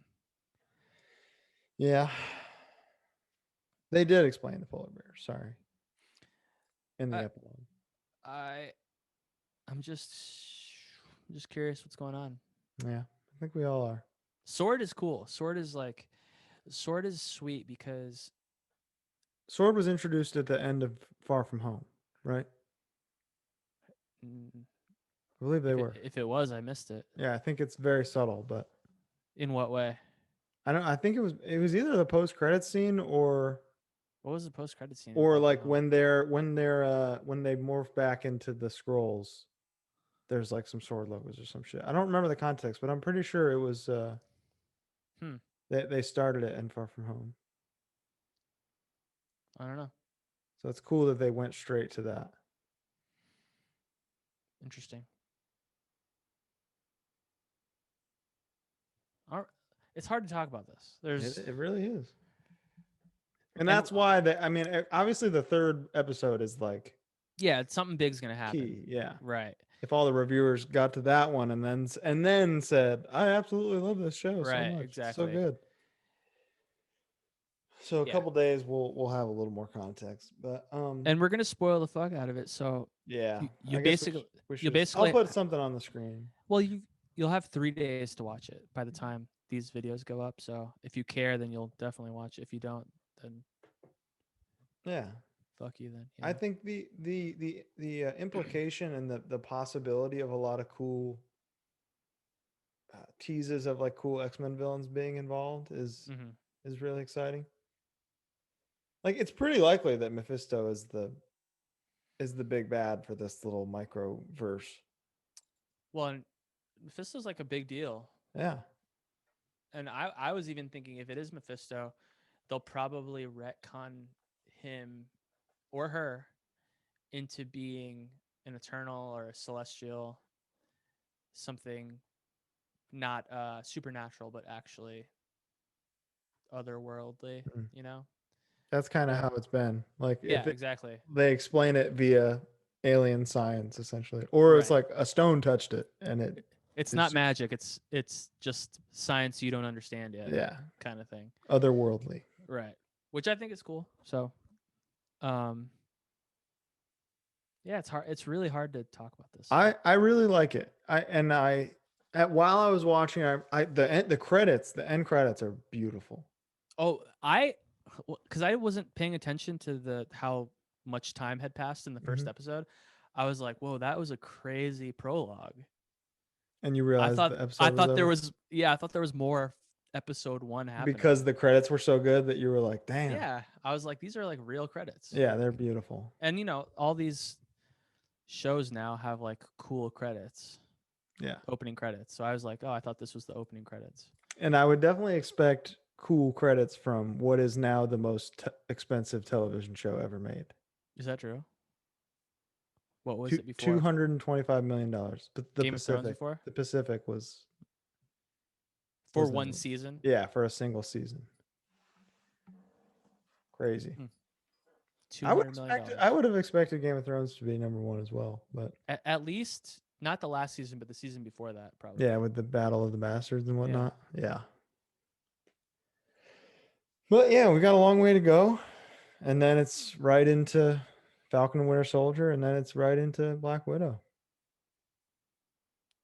Yeah. They did explain the polar bear, sorry, in the I epilogue. I I'm just curious what's going on. Yeah, I think we all are. Sword is cool. Sword is sweet because Sword was introduced at the end of Far From Home, right? mm, I believe they were. if it was, I missed it. Yeah, I think it's very subtle, but In what way? I don't. I think it was either the post credit scene What was the post credit scene in Far From like Home? when they morph back into the scrolls. There's like some sword logos or some shit. I don't remember the context, but I'm pretty sure it was Hmm. they started it in Far From Home. I don't know. So it's cool that they went straight to that. Interesting. It's hard to talk about this. It really is. And And that's why I mean, obviously the third episode is like yeah, something big's gonna happen. key. Yeah. Right. If all the reviewers got to that one and then said, "I absolutely love this show so Right. much. It's so Exactly. good." So a Yeah. couple days we'll have a little more context. But And we're gonna spoil the fuck out of it. So yeah, you I guess basically we you should. I'll basically put something on the screen. well you'll have 3 days to watch it by the time these videos go up. So if you care, then you'll definitely watch it. If you don't, then Yeah. fuck you. Then I think the implication and the possibility of a lot of cool teases of like cool X-Men villains being involved Mm-hmm. is really exciting. Like it's pretty likely that Mephisto is the big bad for this little micro verse. Well, and Mephisto's like a big deal. Yeah. And I was even thinking if it is Mephisto, they'll probably retcon him or her into being an eternal or a celestial, something not supernatural, but actually otherworldly, Mhm. you know? That's kind of Where, how it's been. Like yeah, exactly. they explain it via alien science essentially, or it's Right. like a stone touched it and It's not it's magic. It's just science you don't understand yet, yeah, kind of thing. otherworldly. Right. Which I think is cool. So, um, yeah, it's hard. It's really hard to talk about this. I really like it. While I was watching, the credits, the end credits are beautiful. Oh, because I wasn't paying attention to the how much time had passed in the first Mhm. episode. I was like, "Whoa, that was a crazy prologue." And you I realize thought the I episode was thought there over was yeah, I thought there was more episode 1 because happening. the credits were so good that you were like, damn, Yeah, I was like, these are like real credits. yeah, they're beautiful. And all these shows now have like cool credits, Yeah, opening credits. So I was like, "Oh, I thought this was the opening credits." and I would definitely expect cool credits from what is now the most expensive television show ever made. Is that true? What was it before? $225 million. But Game of Thrones before? The Pacific For was one number. season? Yeah, for a single season. Crazy. Hmm. $200 million. I would have expected Game of Thrones to be number one as well, but At least not the last season, but the season before that, probably. yeah, with the Battle of the Bastards and Yeah. whatnot. Yeah. But yeah, we got a long way to go, and then it's right into Falcon and Winter Soldier, and then it's right into Black Widow.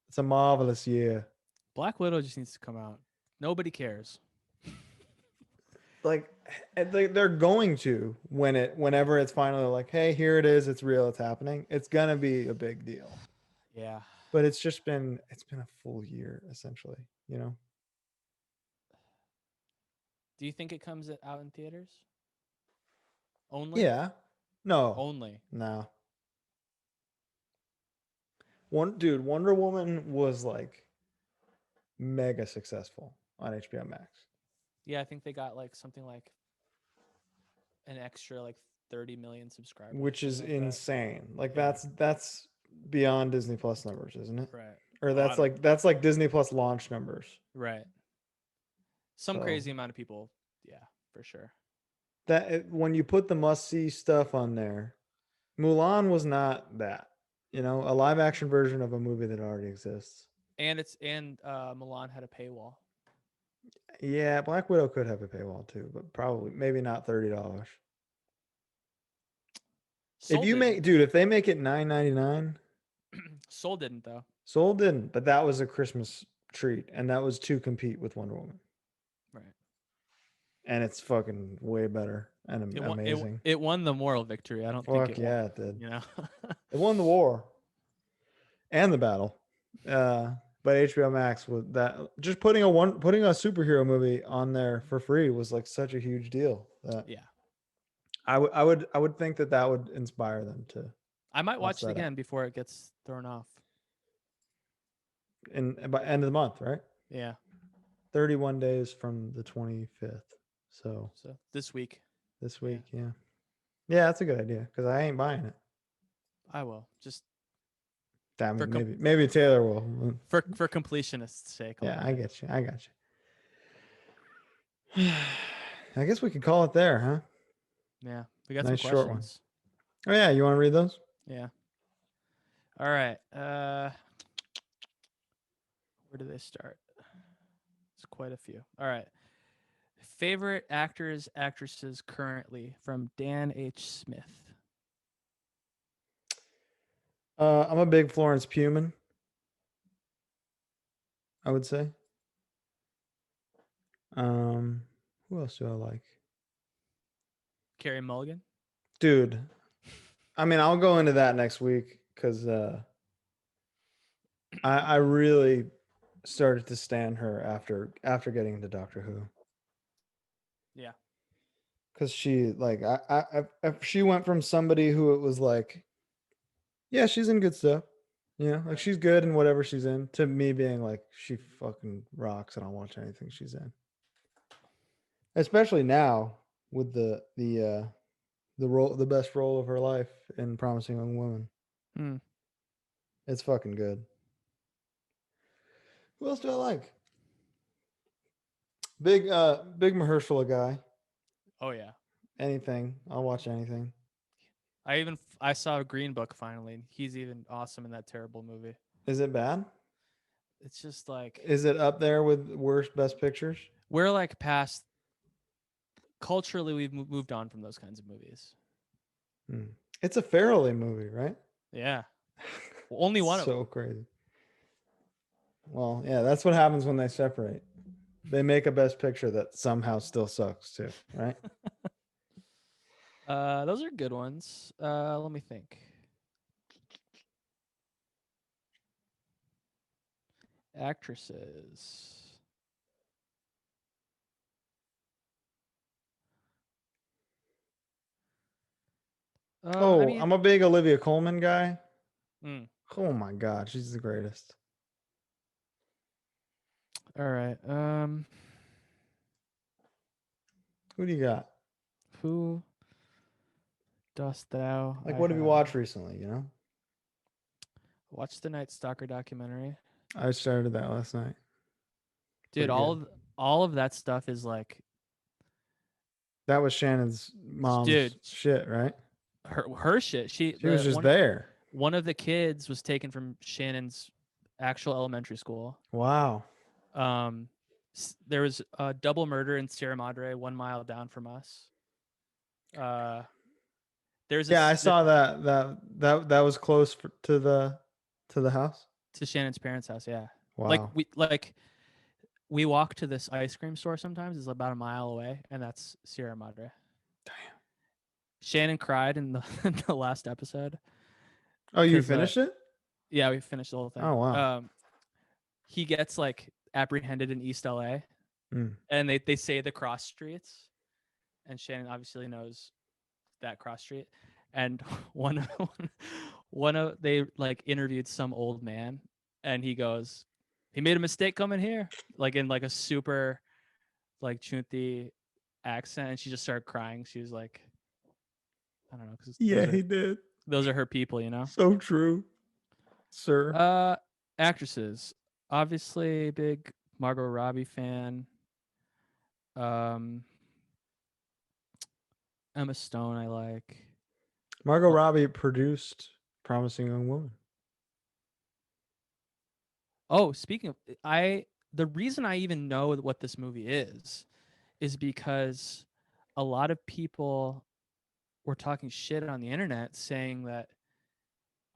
It's a marvelous year. Black Widow just needs to come out. Nobody cares. Like they're going to whenever it's finally like, hey, here it is, it's real, it's happening. It's gonna be a big deal. Yeah. But it's been a full year essentially, you know. Do you think it comes out in theaters? Only? Yeah. No. Only. No. Wonder Woman was like mega successful on HBO Max, Yeah, I think they got like something like an extra like 30 million subscribers. which is something like that. insane. Like Yeah. that's beyond Disney Plus numbers, isn't it? Right. Or Oh, I don't- that's like Disney Plus launch numbers. Right. Some So crazy amount of people. Yeah, for sure. when you put the must see stuff on there, Mulan was not that. You know, a live action version of a movie that already exists. And Milan had a paywall. Yeah, Black Widow could have a paywall too, but probably maybe not $30. Soul didn't. If they make it $9.99, Soul didn't though. Soul didn't, but that was a Christmas treat, and that was to compete with Wonder Woman, Right. and it's fucking way better and It won. amazing. It won the moral victory. I don't think Fuck it yeah, won. it did. You know. It won the war and the battle. But HBO Max was that just putting a superhero movie on there for free was like such a huge deal that Yeah. I would think that would inspire them to I might watch it that again before it gets thrown off. by end of the month, right? Yeah. 31 days from the 25th. So this week. this week, yeah. Yeah, that's a good idea because I ain't buying it. I will. Just Damn For it, maybe Taylor will. for completionist's sake. I'll Yeah, do I it. get you. I got you. I guess we could call it there, huh? Yeah, we got some Nice short one. questions. Oh yeah, you want to read those? Yeah. All right. Where do they start? It's quite a few. All right. Favorite actors, actresses currently from Dan H. Smith. I'm a big Florence Pughman. I would say. Um, who else do I like? Carey Mulligan. Dude, I mean, I'll go into that next week because I really started to stand her after getting into Doctor Who. Yeah. Because she like she went from somebody who it was like, yeah, she's in good stuff, like she's good in whatever she's in, to me being like, she fucking rocks and I'll watch anything she's in. Especially now with the best role of her life in Promising Young Woman. Hmm. It's fucking good. Who else do I like? Big Mahershala guy. Oh yeah. Anything. I'll watch anything. I saw Green Book finally. He's even awesome in that terrible movie. Is it bad? It's just like Is it up there with worst best pictures? we're like past culturally we've moved on from those kinds of movies. Hmm. It's a Farrelly movie, right? Yeah. Well, only one of them. So crazy. Well, yeah, that's what happens when they separate. They make a best picture that somehow still sucks too, right? Those are good ones. Let me think. Actresses. I Oh, mean, I'm a big Olivia Colman guy. mm, Oh my god, she's the greatest. all right. Who do you got? Who dost thou? Like, I what have you have watched recently? watched the Night Stalker documentary. I started that last night. Dude, Pretty good. all of that stuff is like, That was Shannon's mom's dude, shit, right? her shit. She was just there. One of the kids was taken from Shannon's actual elementary school. Wow. Um, there was a double murder in Sierra Madre, 1 mile down from us. There's Yeah, I there, saw that was close to the house. to Shannon's parents' house. Yeah, Wow. we walk to this ice cream store sometimes. It's about a mile away, and that's Sierra Madre. Damn. Shannon cried in the in the last episode Oh, you because finished it? yeah, we finished the whole thing. Oh wow. He gets like apprehended in East LA, Mm. and they say the cross streets, and Shannon obviously knows that cross street. And one one of they like interviewed some old man, and he goes, he made a mistake coming here, like in like a super like chunty accent, and she just started crying. She was like, I don't know, because Yeah, he did. those are her people, you know. So true, sir. Actresses, obviously big Margot Robbie fan. Um, Emma Stone, I like. Margot Robbie produced Promising Young Woman. Oh, speaking of, the reason I even know what this movie is because a lot of people were talking shit on the internet saying that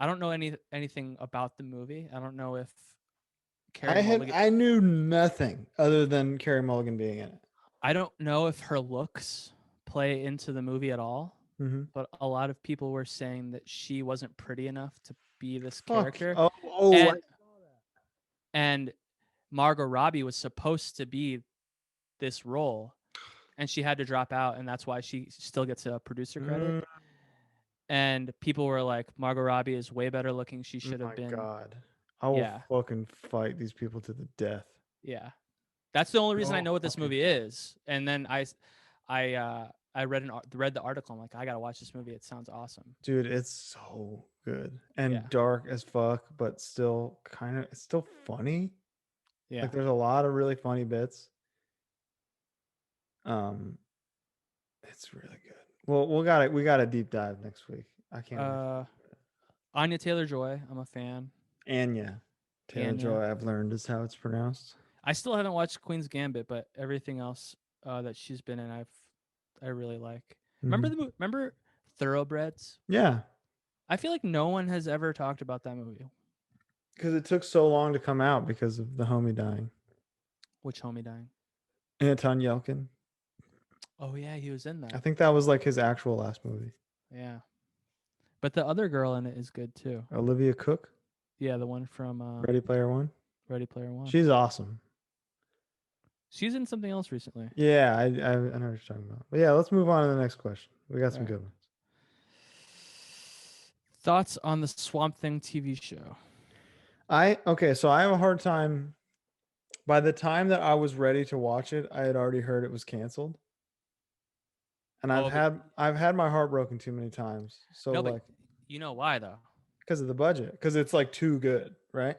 I don't know anything about the movie. I don't know if Carrie Mulligan. I knew nothing other than Carey Mulligan being in it. I don't know if her looks play into the movie at all. Mm-hmm. But a lot of people were saying that she wasn't pretty enough to be this Fuck. character, Oh. and Margot Robbie was supposed to be this role, and she had to drop out, and that's why she still gets a producer credit. And people were like, Margot Robbie is way better looking. She should have My been. God. I will Yeah, fucking fight these people to the death. yeah. That's the only reason I So know what this fucking movie fun. is. And then I read the article. I'm like, I gotta watch this movie. It sounds awesome. Dude, it's so good Yeah, and dark as fuck, but still kind of it's still funny. yeah. Like there's a lot of really funny bits. Um, it's really good. Well, we got a deep dive next week. I can't wait for Uh, that. Anya Taylor Joy. I'm a fan. Anya Taylor Anya. Joy, I've learned is how it's pronounced. I still haven't watched Queen's Gambit, but everything else that she's been in, I really like. Hmm. Remember Thoroughbreds? Yeah, I feel like no one has ever talked about that movie. because it took so long to come out because of the homie dying. Which homie dying? Anton Yelkin. Oh yeah, he was in I that. think that was like his actual last movie. Yeah, but the other girl in it is good too. Olivia Cook, Yeah, the one from Ready Player One. Ready Player One. She's awesome. She's in something else recently. Yeah, I know what you're talking about. But yeah, let's move on to the next question. We got All some right. good ones. Thoughts on the Swamp Thing TV show? So I have a hard time. By the time that I was ready to watch it, I had already heard it was canceled, and Oh, but I've had my heart broken too many times. So no, but like you know why though? because of the budget, because it's like too good, right?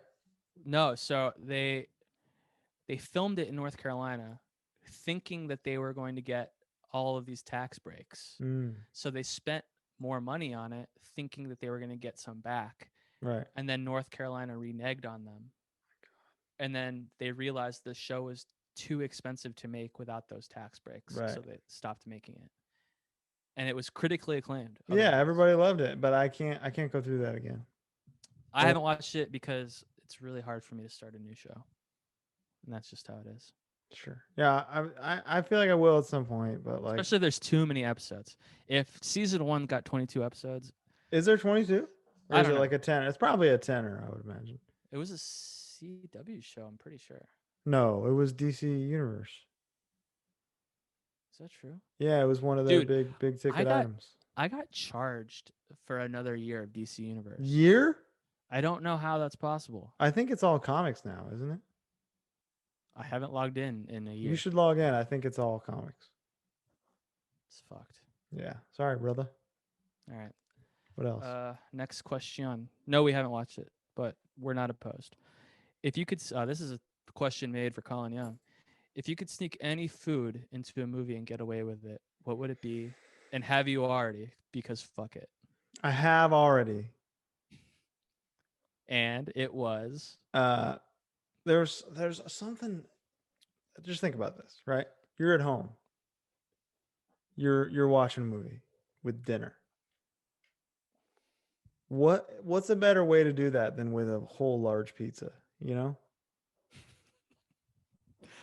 No, so they filmed it in North Carolina, thinking that they were going to get all of these tax breaks. Mm, So they spent more money on it, thinking that they were going to get some back, right, and then North Carolina reneged on them, and then they realized the show was too expensive to make without those tax breaks, right. so they stopped making it. And it was critically acclaimed. Yeah, Otherwise, everybody loved it, but I can't go through that again. I Or haven't watched it because it's really hard for me to start a new show, and that's just how it is. sure, yeah, I feel like I will at some point, but like, Especially if there's too many episodes. If season one got 22 episodes, is there 22 or I is don't it know. like a 10? It's probably a tenner, I would imagine. It was a CW show, I'm pretty sure. No, it was DC Universe. Is that true? Yeah, it was one of their Dude, big I ticket got items. I got charged for another year of DC Universe. Year? I don't know how that's possible. I think it's all comics now, isn't it? I haven't logged in a You year. should log in. I think it's all comics. It's fucked. Yeah. Sorry, brother. All right. What else? Next question. No, we haven't watched it, but we're not opposed. If you could, this is a question made for Colin Young. If you could sneak any food into a movie and get away with it, what would it be? And have you already? Because fuck it. I have already. And it was. Uh, there's something. Just think about this, right? You're at home. You're watching a movie with dinner. What's a better way to do that than with a whole large pizza? You know,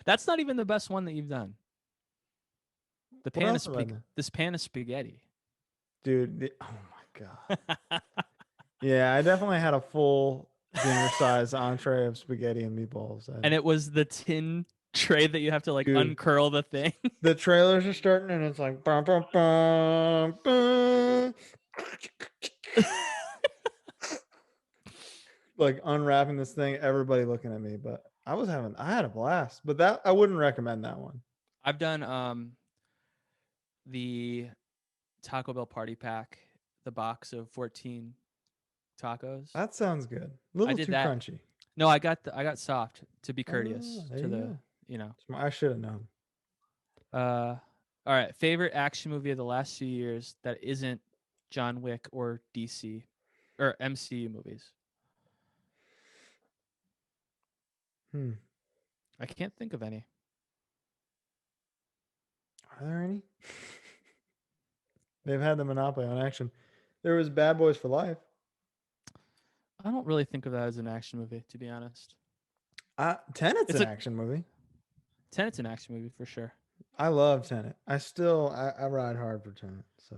That's not even the best one that you've done. The what pan of else have I done, this pan of spaghetti. dude? Oh my god. Yeah, I definitely had a full dinner size entree of spaghetti and meatballs. And it was the tin tray that you have to like Dude, uncurl the thing. the trailers are starting and it's like bum, bum, bum, bum. Like unwrapping this thing, everybody looking at me, but I had a blast. But that I wouldn't recommend that one. I've done the Taco Bell party pack, the box of 14 tacos. That sounds good. A I little did too that. crunchy. No, I got soft to be courteous There to you the, go. you know. I should have known. All right, favorite action movie of the last few years that isn't John Wick or DC or MCU movies. Hmm. I can't think of any. Are there any? They've had the monopoly on action. There was Bad Boys for Life. I don't really think of that as an action movie, to be honest. Tenet's It's an a action movie. Tenet's an action movie for sure. I love Tenet. I ride hard for Tenet. So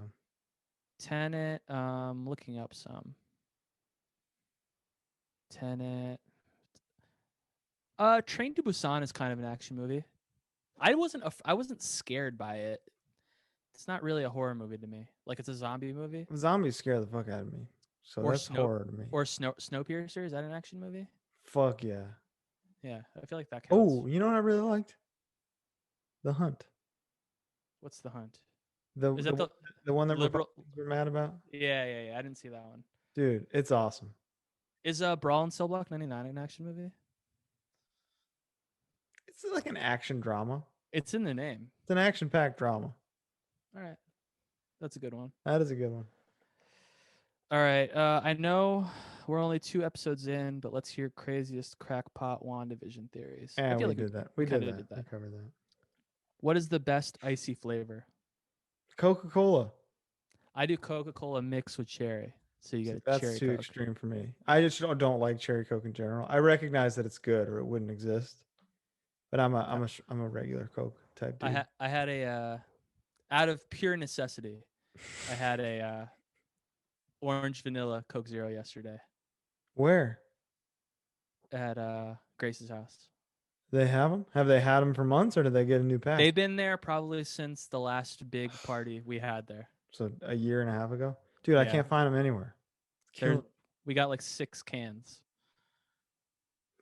Tenet, looking up some. Tenet. Train to Busan is kind of an action movie. I wasn't scared by it. It's not really a horror movie to me. Like it's a zombie movie. zombies scare the fuck out of me. So Or that's horror to me. Snowpiercer, is that an action movie? Fuck yeah. Yeah, I feel like that counts. Oh, you know what I really liked? The Hunt. What's The Hunt? The Is the that one- the the one that liberal? Republicans were mad about? Yeah, yeah, yeah. I didn't see that one. Dude, it's awesome. Is Brawl in Cell Block 99 an action movie? It's like an action drama. It's in the name. It's an action-packed drama. All right, that's a good one. That is a good one. All right, I know we're only 2 episodes in, but let's hear craziest crackpot WandaVision theories. I Yeah, feel we like did that. we We kind did of that. did We that. covered that. What is the best icy flavor? Coca-Cola. I do Coca-Cola mixed with cherry, so you See, get a that's cherry too Coke. extreme for me. I just don't like cherry Coke in general. I recognize that it's good or it wouldn't exist, but I'm a regular Coke type dude. I had a out of pure necessity, I had a orange vanilla Coke Zero yesterday Where? at Grace's house. They have them? Have they had them for months or did they get a new pack? They've been there probably since the last big party we had there. So a year and a half ago? Dude, I Yeah, can't find them anywhere. there we got like 6 cans.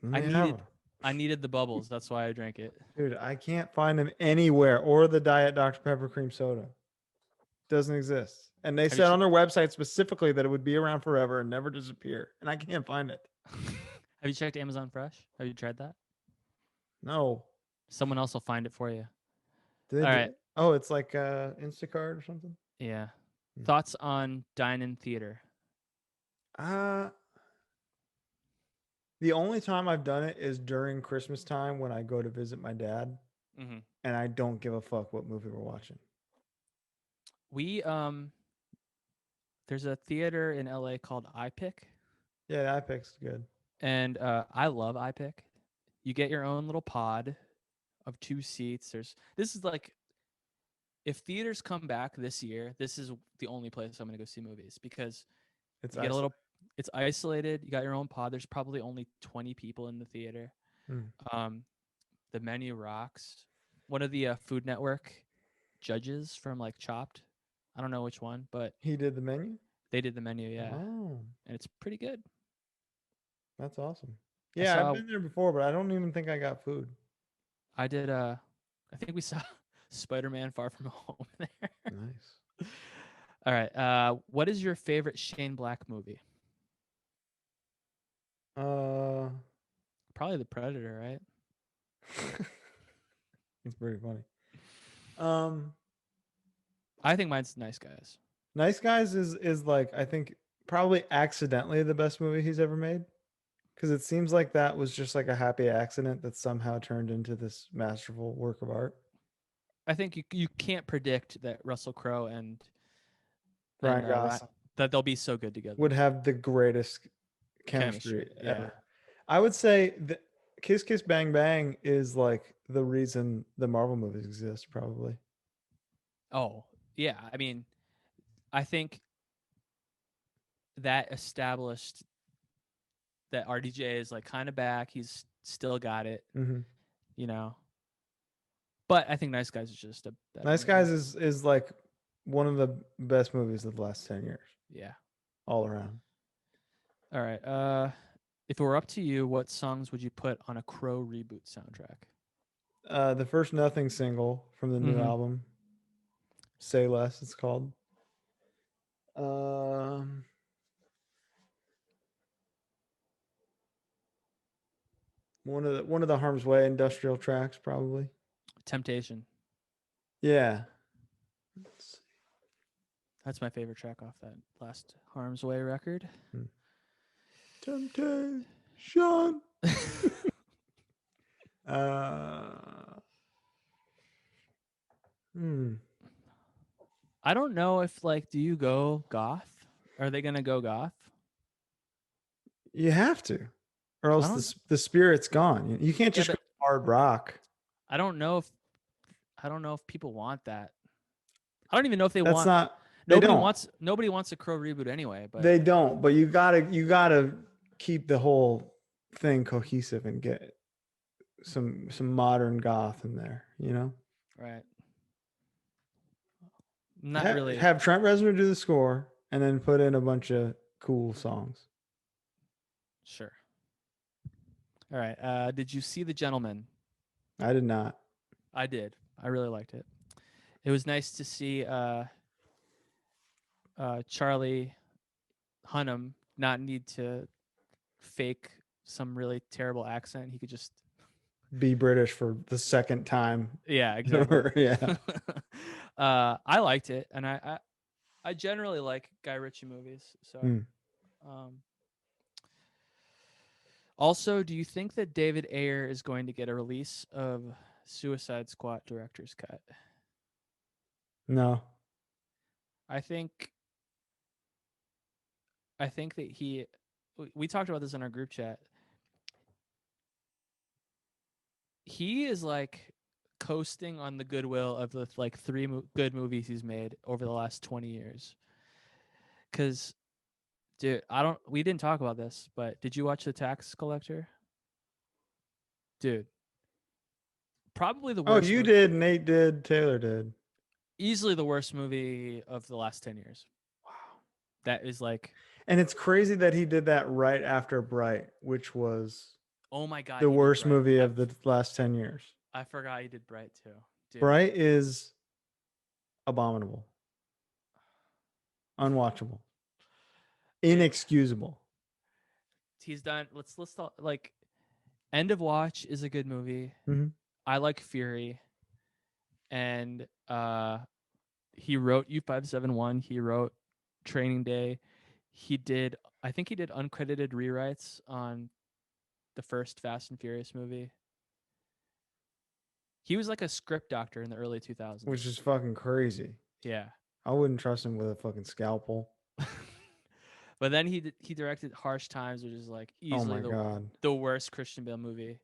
Let I me have needed 'em. I needed the bubbles. That's why I drank it. Dude, I can't find them anywhere or the Diet Dr. Pepper cream soda. Doesn't exist. And they Have you said on their website specifically that it would be around forever and never disappear. And I can't find it. Have you checked Amazon Fresh? Have you tried that? No. Someone else will find it for you. Did All they? right. Oh, it's like Instacart or something? Yeah. Hmm. Thoughts on dine-in theater? Uh the only time I've done it is during Christmas time when I go to visit my dad Mm-hmm. and I don't give a fuck what movie we're watching. We there's a theater in LA called iPick, Yeah, iPick's good. and I love iPick. You get your own little pod of 2 seats. This is like, if theaters come back this year, this is the only place I'm going to go see movies, because It's you get a little, it's isolated. You got your own pod. There's probably only 20 people in the theater. Mm. Um, the menu rocks. One of the Food Network judges from like Chopped, I don't know which one, but He did the menu? they did the menu, yeah, Oh, and it's pretty good. that's awesome. I Yeah, I've saw, been there before, but I don't even think I got food. I did. I think we saw Spider-Man: Far From Home there. Nice. All right. What is your favorite Shane Black movie? Uh Probably The Predator, right? it's pretty funny. Um I think mine's Nice Guys. Nice Guys is like I think probably accidentally the best movie he's ever made. Because it seems like that was just like a happy accident that somehow turned into this masterful work of art. I think you can't predict that Russell Crowe and Ryan Ryan, Gosling that they'll be so good together. would have the greatest chemistry Yeah. ever. I would say that Kiss Kiss Bang Bang is like the reason the Marvel movies exist, probably. Oh, yeah. I mean, I think that established that RDJ is like kind of back. He's still got it, Mm-hmm. you know. But I think Nice Guys is just a better Nice movie. Guys is like one of the best movies of the last 10 years, Yeah. all around. All right. If it were up to you, what songs would you put on a Crow reboot soundtrack? The first Nothing single from the new Mm-hmm. album, Say Less, it's called. Um, one of the Harm's Way industrial tracks, probably. Temptation. Yeah. That's my favorite track off that last Harm's Way record. Temptation. uh, hmm. I don't know if like, do you go goth? Are they gonna go goth? You have to, or I else don't. the spirit's gone. You can't Yeah, just go but hard rock. I don't know if people want that. I don't even know if they That's want. not. They don't. Nobody wants a Crow reboot anyway. But They don't. But you gotta keep the whole thing cohesive and get some modern goth in there. You know. right, not really. Have Trent Reznor do the score and then put in a bunch of cool songs. Sure. All right. Did you see The Gentleman? I did not. I did. I really liked it. It was nice to see Charlie Hunnam not need to fake some really terrible accent. He could just Be British for the second time. yeah, exactly. Yeah. I liked it, and I generally like Guy Ritchie movies. So, Hmm. um, also, do you think that David Ayer is going to get a release of Suicide Squad director's cut? No. I think I think that we talked about this in our group chat. He is like coasting on the goodwill of the like good movies he's made over the last 20 years. Cuz dude, we didn't talk about this, but did you watch The Tax Collector? Dude, probably the Oh, worst you movie, did, Nate did, Taylor did. easily the worst movie of the last 10 years. Wow. That is like, And it's crazy that he did that right after Bright, which was oh my god, the he did worst Bright. movie of the last 10 years. I forgot he did Bright too. Dude, Bright is abominable, unwatchable, dude, inexcusable. he's done let's talk like End of Watch is a good movie. Mhm. I like Fury, and he wrote U571. He wrote Training Day. He did, I think he did uncredited rewrites on the first Fast and Furious movie. He was like a script doctor in the early Which 2000s. is fucking crazy. Yeah. I wouldn't trust him with a fucking scalpel. But then he directed Harsh Times, which is like Oh easily my god. the worst Christian Bale movie.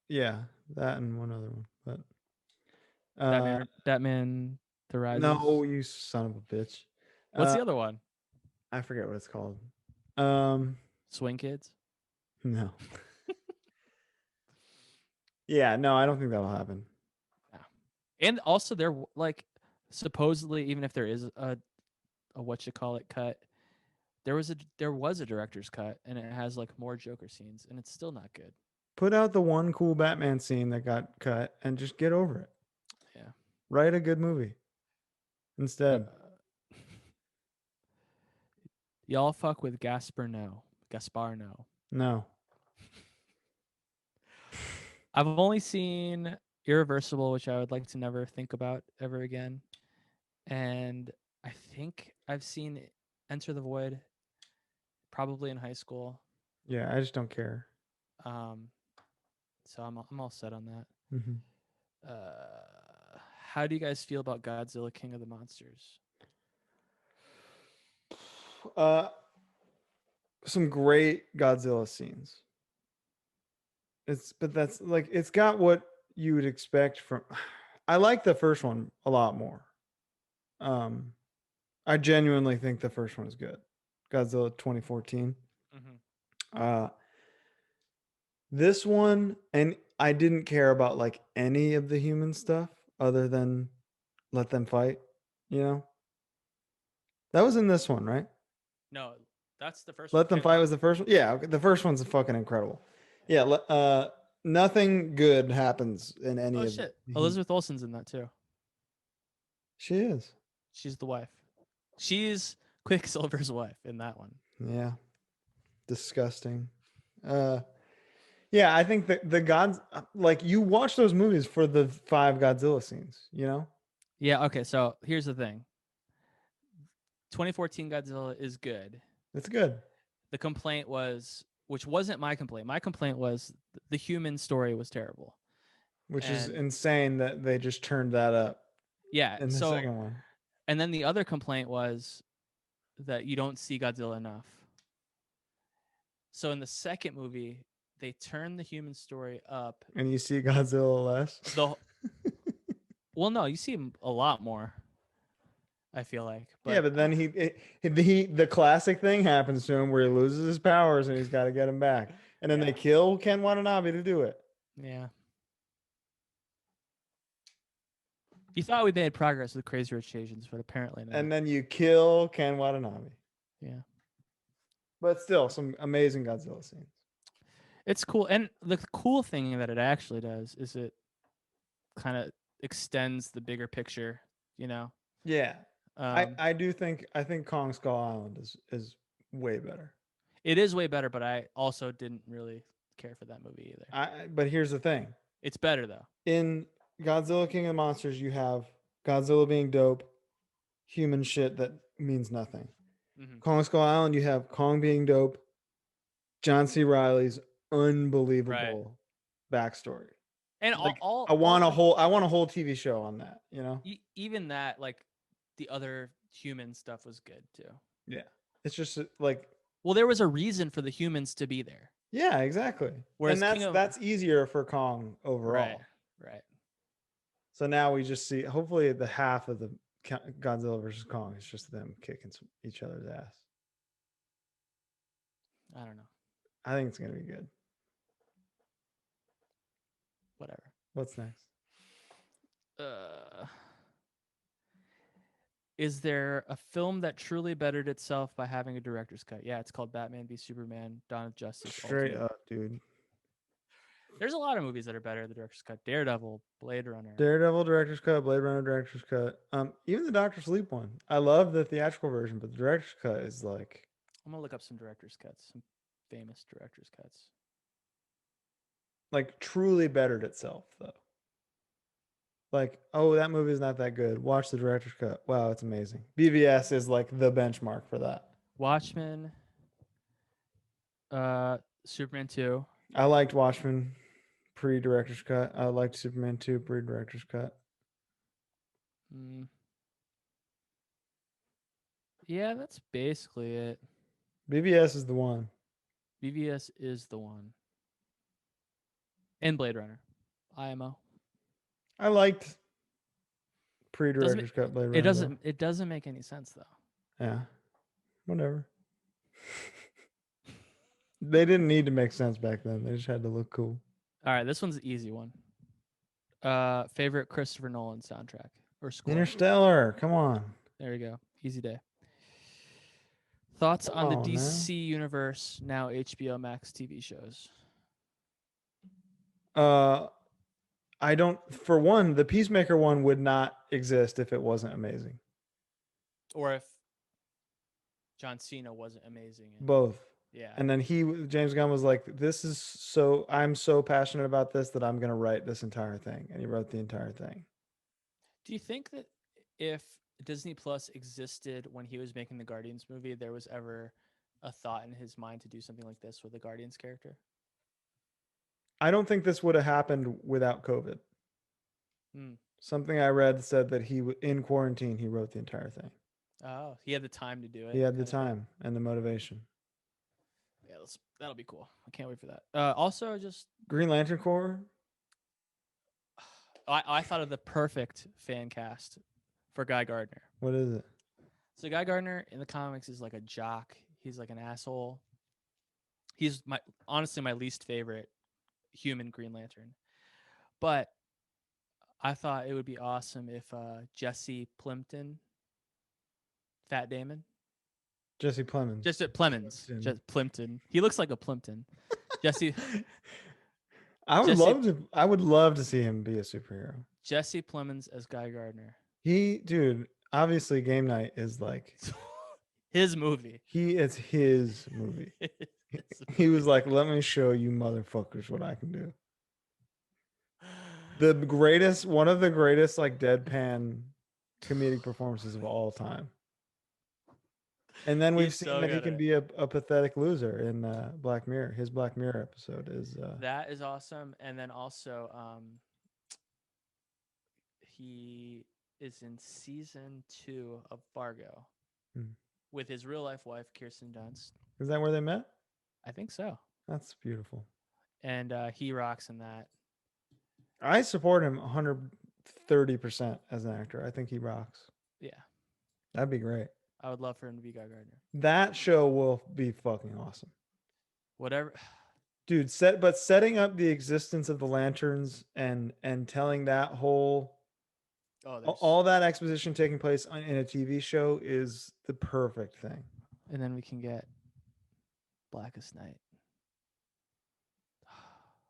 Yeah, that and one other one. But Batman The no, Rises. you son of a bitch. What's Uh the other one? I forget what it's called. Um Swing Kids. no. Yeah, no, I don't think that'll happen. Yeah. And also they're like supposedly, even if there is a what you call it cut, there was a director's cut, and it has like more Joker scenes, and it's still not good. Put out the one cool Batman scene that got cut and just get over it. Yeah. Write a good movie Uh, instead. y'all fuck with Gaspar no. No. I've only seen Irreversible, which I would like to never think about ever again, and I think I've seen Enter the Void probably in high school. Yeah, I just don't care. Um, so I'm all set on that. Hmm. How do you guys feel about Godzilla King of the Monsters? Uh, some great Godzilla scenes. But that's like it's got what you would expect from. I like the first one a lot more. Um, I genuinely think the first one is good. Godzilla 2014. Mm-hmm. Uh, this one, and I didn't care about like any of the human stuff other than let them fight. You know, that was in this one, right? No, that's the first one. Let them King of fight the was the first one. Yeah, okay, the first one's fucking incredible. Yeah, nothing good happens in any Oh of shit, the. Elizabeth Olsen's in that too. She is. She's the wife. She's Quicksilver's wife in that one. Yeah, disgusting. Uh, yeah, I think that the gods like you watch those movies for the five Godzilla scenes. You know, Yeah. Okay. So here's the thing. 2014 Godzilla is good. it's good, The complaint was, which wasn't my complaint. My complaint was the human story was terrible. which is And insane that they just turned that up yeah. in the So, second one. and then the other complaint was that you don't see Godzilla enough. So in the second movie, they turn the human story up. And you see Godzilla less. The well, no, you see him a lot more. I feel like, Yeah, but but then the classic thing happens to him where he loses his powers and he's got to get him back, and then yeah, they kill Ken Watanabe to do it. yeah. You thought we made progress with Crazy Rich Asians, but apparently not. And then you kill Ken Watanabe. Yeah, But still, some amazing Godzilla scenes. it's cool. And the cool thing that it actually does is it kind of extends the bigger picture you know. Yeah. Um, I do think I think Kong Skull Island is way better. it is way better, but I also didn't really care for that movie either. But here's the thing. It's better though. In Godzilla King of the Monsters, you have Godzilla being dope, human shit that means nothing. Mm-hmm. Kong Skull Island, you have Kong being dope, John C. Riley's Right. unbelievable backstory. And Like all I want a whole TV show on that, you know? even that, like the other human stuff was good too. Yeah. It's just like Well, there was a reason for the humans to be there. yeah, exactly. Whereas And King of that's easier for Kong right, overall. right. So now we just see hopefully the half of the Godzilla versus Kong is just them kicking each other's ass. I don't know. I think it's going to be good. Whatever. What's next? Uh, is there a film that truly bettered itself by having a director's cut? Yeah, it's called Batman v Superman: Dawn of Justice Straight Ultimate. up, dude. There's a lot of movies that are better the director's cut. Daredevil, Blade Runner. Daredevil director's cut, Blade Runner director's cut. Even the Doctor Sleep one. I love the theatrical version, but the director's cut is like I'm gonna look up some director's cuts, some famous director's cuts. truly bettered itself though. Like, oh, that movie is not that good. Watch the director's cut. Wow, it's amazing. BVS is like the benchmark for that. Watchmen, Superman 2. I liked Watchmen pre-director's cut. I liked Superman 2 pre-director's cut. Mm. Yeah, that's basically it. BVS is the one. BVS is the one. And Blade Runner, IMO. I liked pre-director's cut Blade Runner though. It doesn't make any sense though. Yeah, whatever. They didn't need to make sense back then. They just had to look cool. All right, this one's an easy one. Favorite Christopher Nolan soundtrack or score? Interstellar. Come on. There you go. Easy day. Thoughts on the Oh, man. DC universe, now HBO Max TV shows? I don't. For one, the Peacemaker one would not exist if it wasn't amazing. Or if John Cena wasn't amazing. Both. Yeah. And then James Gunn was like, "This is so. I'm so passionate about this that I'm gonna write this entire thing," and he wrote the entire thing. Do you think that if Disney Plus existed when he was making the Guardians movie, there was ever a thought in his mind to do something like this with the Guardians character? I don't think this would have happened without COVID. Something I read said that in quarantine he wrote the entire thing. Oh, he had the time to do it. He had the time and the motivation. Yeah, that'll be cool. I can't wait for that. Also, just Green Lantern Corps. I thought of the perfect fan cast for Guy Gardner. What is it? So Guy Gardner in the comics is like a jock. He's like an asshole. He's honestly my least favorite human Green Lantern. But I thought it would be awesome if Jesse Plimpton, Fat Damon, Jesse Plemons. just at Plemons, just Plimpton. He looks like a Plimpton. Jesse. I would love to see him be a superhero. Jesse Plemons as Guy Gardner. Dude, obviously Game Night is like his movie. It's his movie. He was like, "Let me show you motherfuckers what I can do." One of the greatest like deadpan comedic performances of all time. And then we've seen that he can be a pathetic loser in Black Mirror. His Black Mirror episode is that is awesome. And then also he is in season 2 of Fargo with his real life wife Kirsten Dunst. Is that where they met? I think so. That's beautiful. And he rocks in that. I support him 130% as an actor. I think he rocks. Yeah. That'd be great. I would love for him to be Guy Gardner. That show will be fucking awesome. Whatever. Dude, setting up the existence of the lanterns and telling that whole all that exposition taking place in a TV show is the perfect thing. And then we can get Blackest Night,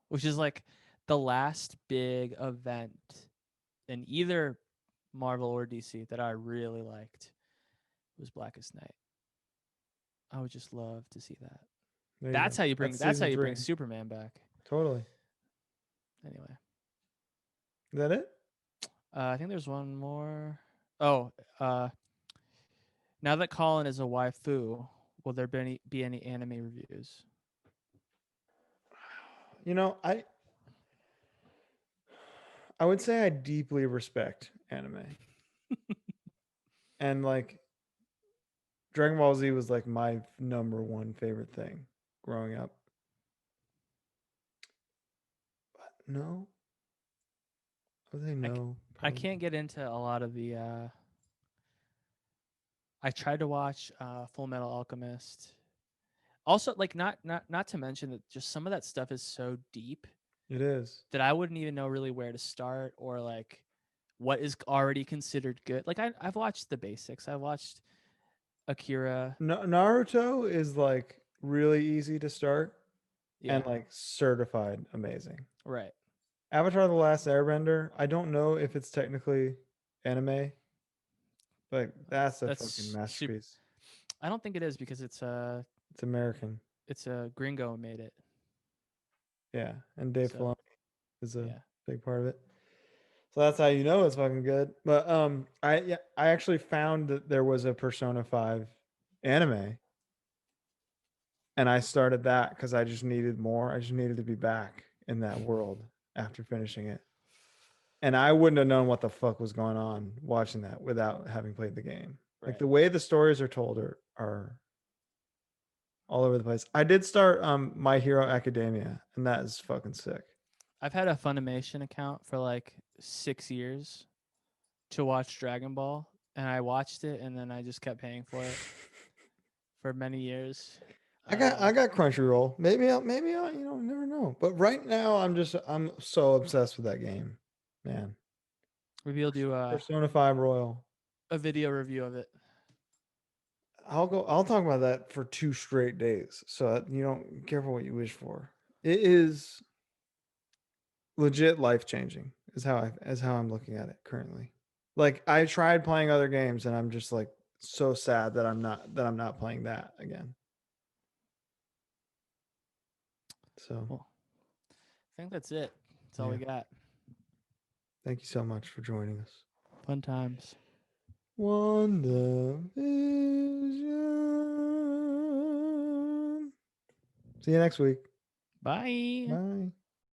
which is like the last big event in either Marvel or DC that I really liked was Blackest Night. I would just love to see that. There you That's go. how you bring. That's That's how season you bring 3. Superman back. Totally. Anyway, Is that it? I think there's one more. Oh, now that Colin is a waifu, will there be any anime reviews? You know, I would say I deeply respect anime. And like Dragon Ball Z was like my number one favorite thing growing up. But no. I would say I, no, I probably. can't get into a lot of the. I tried to watch Full Metal Alchemist. Also, like not to mention that just some of that stuff is so deep It is. that I wouldn't even know really where to start or like what is already considered good. Like I've watched the basics. I watched Akira. Naruto is like really easy to start and Yeah, like certified amazing. right. Avatar the Last Airbender, I don't know if it's technically anime, but that's a fucking That's super. masterpiece. I don't think it is because It's American. it's a gringo made it. Yeah, and Dave So Filoni is a yeah, big part of it. So that's how you know it's fucking good. But I actually found that there was a Persona 5 anime and I started that cuz I just needed more. I just needed to be back in that world after finishing it. And I wouldn't have known what the fuck was going on watching that without having played the game. Like right. the way the stories are told are all over the place. I did start My Hero Academia, and that is fucking sick. I've had a Funimation account for like 6 years to watch Dragon Ball, and I watched it, and then I just kept paying for it for many years. I got Crunchyroll. Maybe I'll never know. But right now I'm so obsessed with that game, man. Maybe you'll do Persona 5 Royal. a video review of it. I'll talk about that for 2 straight days. So that you don't careful what you wish for. It is legit life changing is how I'm looking at it currently. Like I tried playing other games and I'm just like so sad that I'm not playing that again. So Well, I think that's it. That's all yeah. we got. Thank you so much for joining us. Fun times. WandaVision. See you next week. Bye. Bye.